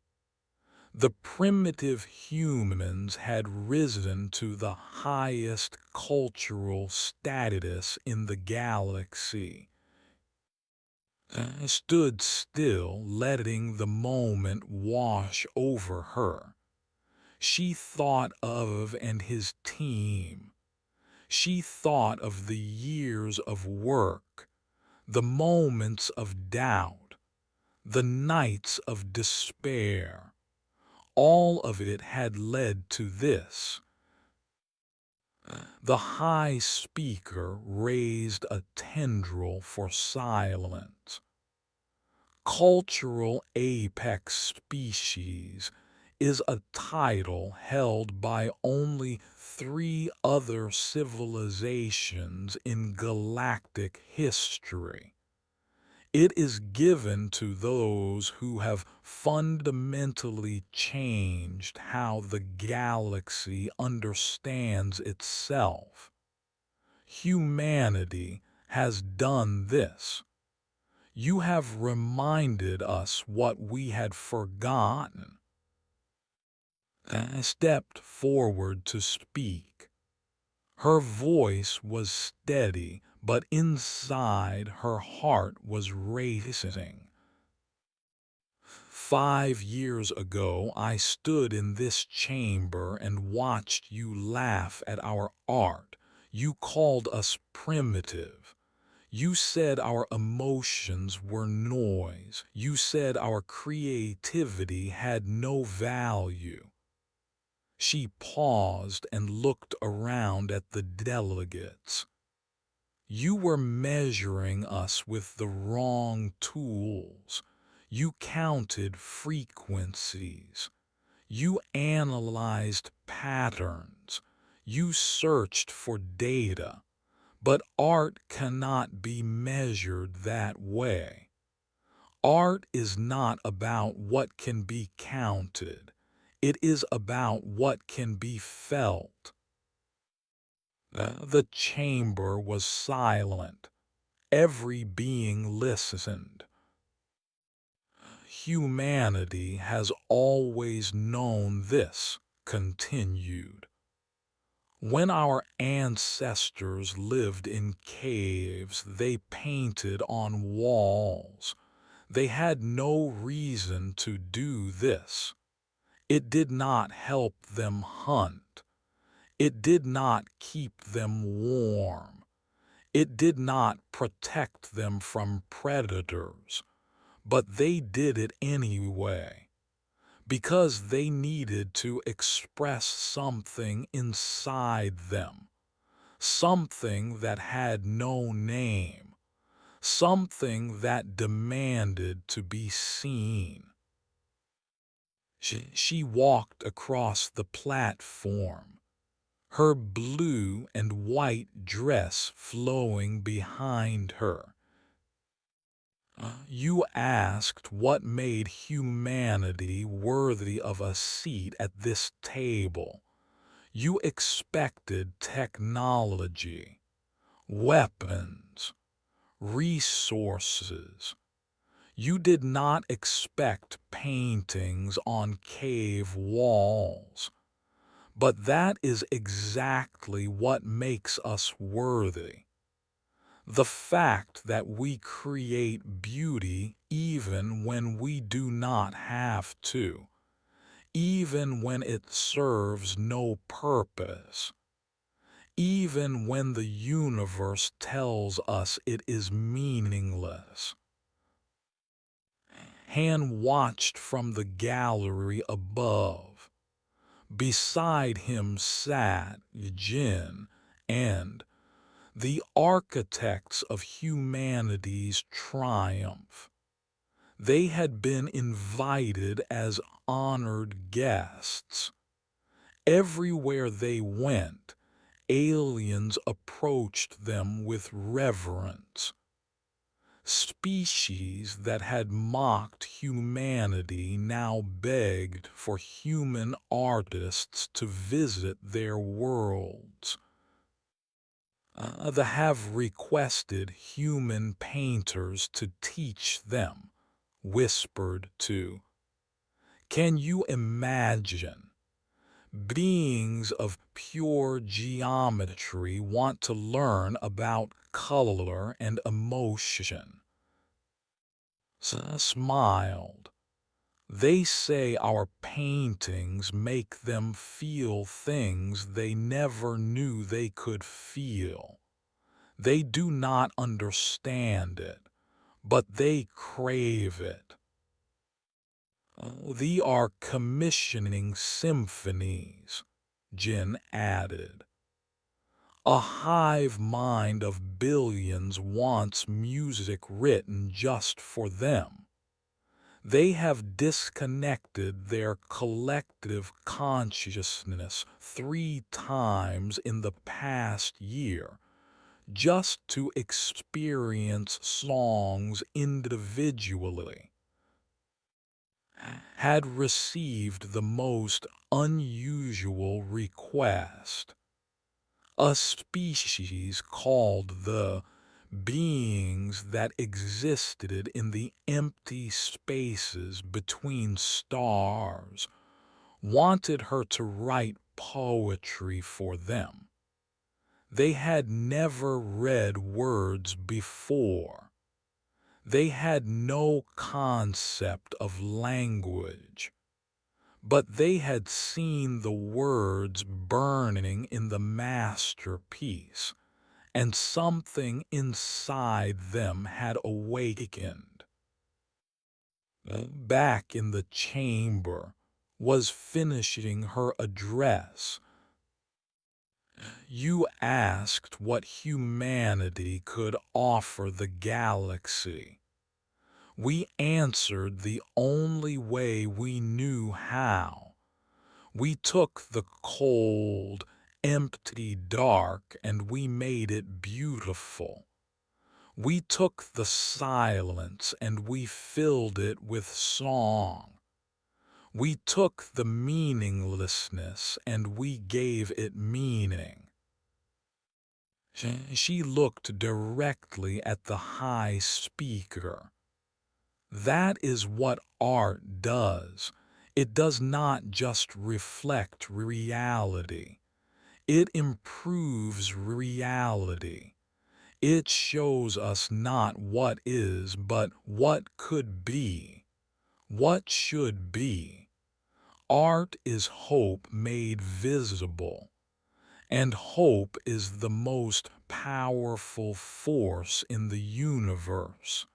The primitive humans had risen to the highest cultural status in the galaxy. Stood still, letting the moment wash over her. She thought of and his team. She thought of the years of work, the moments of doubt, the nights of despair. All of it had led to this. The High Speaker raised a tendril for silence. Cultural apex species is a title held by only 3 other civilizations in galactic history. It is given to those who have fundamentally changed how the galaxy understands itself. Humanity has done this. You have reminded us what we had forgotten. I stepped forward to speak. Her voice was steady, but inside her heart was racing. 5 years ago, I stood in this chamber and watched you laugh at our art. You called us primitive. You said our emotions were noise. You said our creativity had no value. She paused and looked around at the delegates. You were measuring us with the wrong tools. You counted frequencies. You analyzed patterns. You searched for data. But art cannot be measured that way. Art is not about what can be counted. It is about what can be felt. The chamber was silent. Every being listened. Humanity has always known this, continued. When our ancestors lived in caves, they painted on walls. They had no reason to do this. It did not help them hunt. It did not keep them warm. It did not protect them from predators. But they did it anyway, because they needed to express something inside them. Something that had no name, something that demanded to be seen. She walked across the platform, her blue and white dress flowing behind her. You asked what made humanity worthy of a seat at this table. You expected technology, weapons, resources. You did not expect paintings on cave walls. But that is exactly what makes us worthy. The fact that we create beauty even when we do not have to, even when it serves no purpose. Even when the universe tells us it is meaningless. Han watched from the gallery above. Beside him sat Jin and the architects of humanity's triumph. They had been invited as honored guests. Everywhere they went, aliens approached them with reverence. Species that had mocked humanity now begged for human artists to visit their worlds. They have requested human painters to teach them, whispered to. Can you imagine? Beings of pure geometry want to learn about color and emotion. Smiled. They say our paintings make them feel things they never knew they could feel. They do not understand it, but they crave it. They are commissioning symphonies, Jin added. A hive mind of billions wants music written just for them. They have disconnected their collective consciousness 3 times in the past year, just to experience songs individually, had received the most unusual request. A species called the beings that existed in the empty spaces between stars wanted her to write poetry for them. They had never read words before. They had no concept of language, but they had seen the words burning in the masterpiece, and something inside them had awakened. Back in the chamber, was finishing her address. You asked what humanity could offer the galaxy. We answered the only way we knew how. We took the cold, empty dark and we made it beautiful. We took the silence and we filled it with song. We took the meaninglessness and we gave it meaning. She looked directly at the high speaker. That is what art does. It does not just reflect reality. It improves reality. It shows us not what is, but what could be, what should be. Art is hope made visible, and hope is the most powerful force in the universe.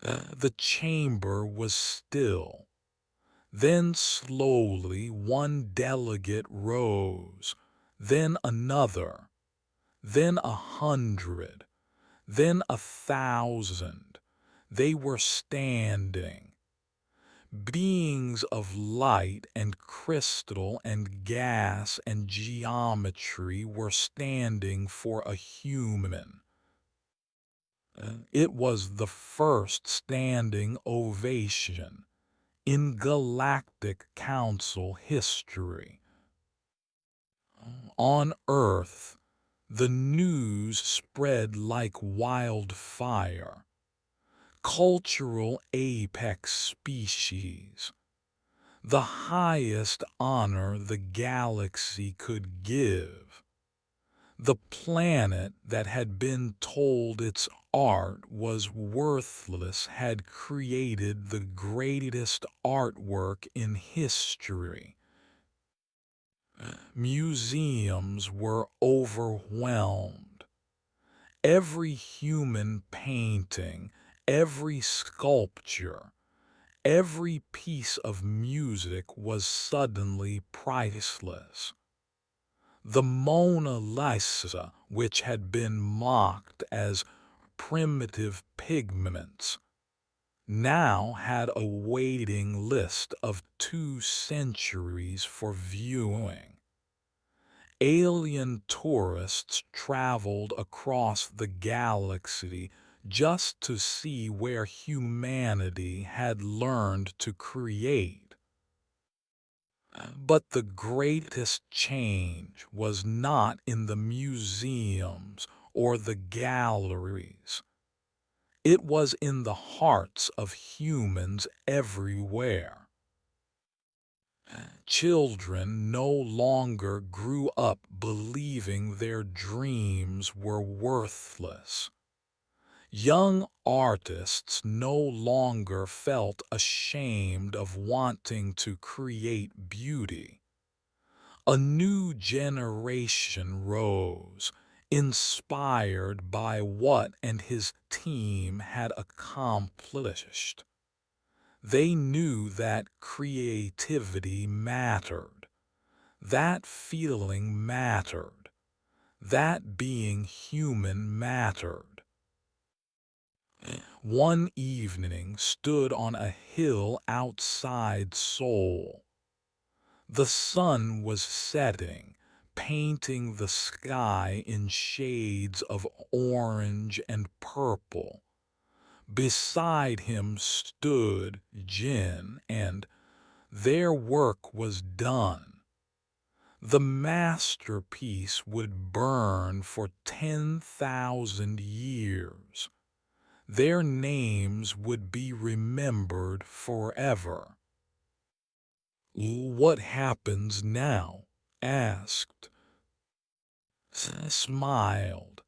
The chamber was still. Then slowly one delegate rose, then another, then 100, then 1,000. They were standing. Beings of light and crystal and gas and geometry were standing for a human. It was the first standing ovation in Galactic Council history. On Earth, the news spread like wildfire. Cultural apex species, the highest honor the galaxy could give. The planet that had been told its art was worthless had created the greatest artwork in history. Museums were overwhelmed. Every human painting, every sculpture, every piece of music was suddenly priceless. The Mona Lisa, which had been mocked as primitive pigments, now had a waiting list of 2 centuries for viewing. Alien tourists traveled across the galaxy just to see where humanity had learned to create. But the greatest change was not in the museums or the galleries. It was in the hearts of humans everywhere. Children no longer grew up believing their dreams were worthless. Young artists no longer felt ashamed of wanting to create beauty. A new generation rose, inspired by what and his team had accomplished. They knew that creativity mattered, that feeling mattered, that being human mattered. One evening stood on a hill outside Seoul. The sun was setting, painting the sky in shades of orange and purple. Beside him stood Jin, and their work was done. The masterpiece would burn for 10,000 years. Their names would be remembered forever. "What happens now?" asked. Smiled.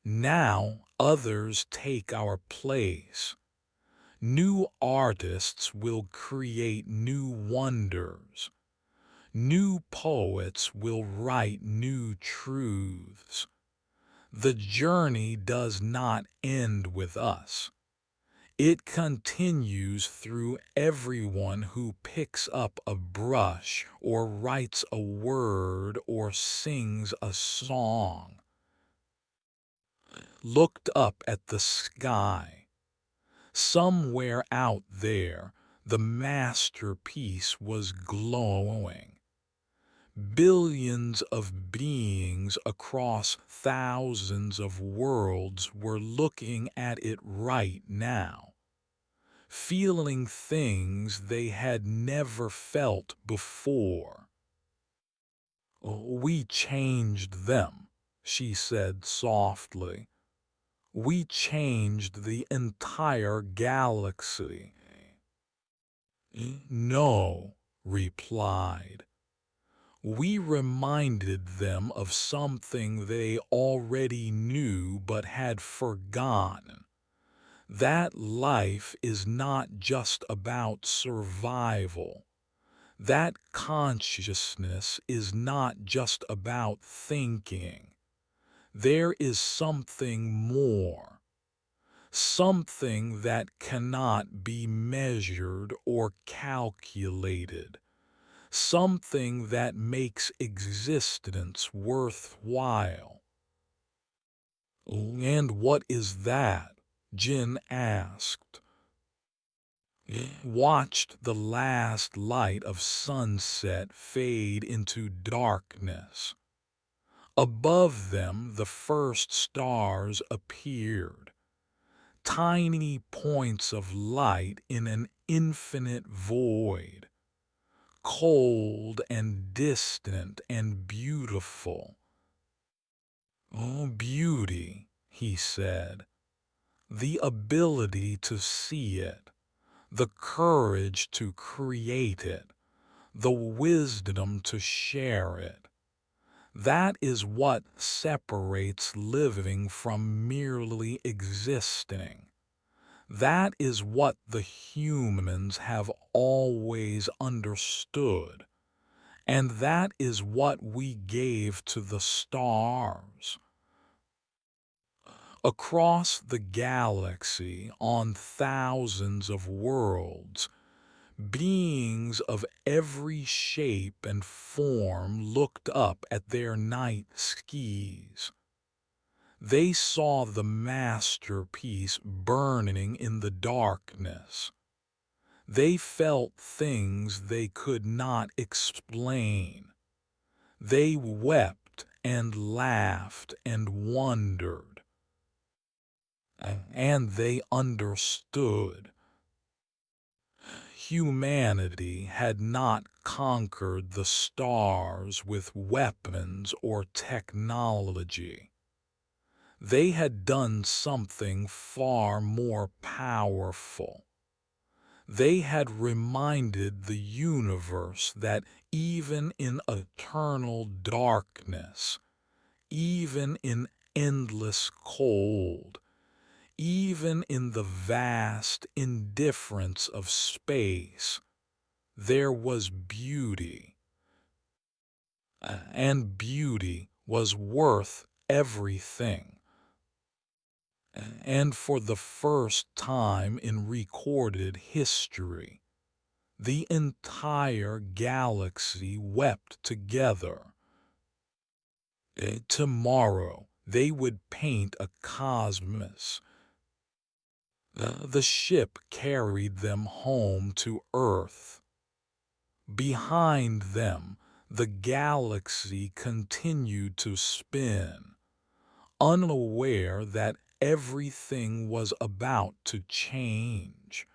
"Now others take our place. New artists will create new wonders. New poets will write new truths. The journey does not end with us. It continues through everyone who picks up a brush or writes a word or sings a song." Looked up at the sky. Somewhere out there, the masterpiece was glowing. Billions of beings across thousands of worlds were looking at it right now, feeling things they had never felt before. "We changed them," she said softly. "We changed the entire galaxy." "No," replied. "We reminded them of something they already knew but had forgotten. That life is not just about survival. That consciousness is not just about thinking. There is something more. Something that cannot be measured or calculated. Something that makes existence worthwhile." "And what is that?" Jin asked. Watched the last light of sunset fade into darkness. Above them the first stars appeared, tiny points of light in an infinite void, cold and distant and beautiful. "Oh, beauty," he said, "the ability to see it, the courage to create it, the wisdom to share it. That is what separates living from merely existing. That is what the humans have always understood, and that is what we gave to the stars." Across the galaxy, on thousands of worlds, beings of every shape and form looked up at their night skis. They saw the masterpiece burning in the darkness. They felt things they could not explain. They wept and laughed and wondered. And they understood. Humanity had not conquered the stars with weapons or technology. They had done something far more powerful. They had reminded the universe that even in eternal darkness, even in endless cold, even in the vast indifference of space, there was beauty. And beauty was worth everything. And for the first time in recorded history, the entire galaxy wept together. Tomorrow they would paint a cosmos. The ship carried them home to Earth. Behind them, The galaxy continued to spin, unaware that everything was about to change.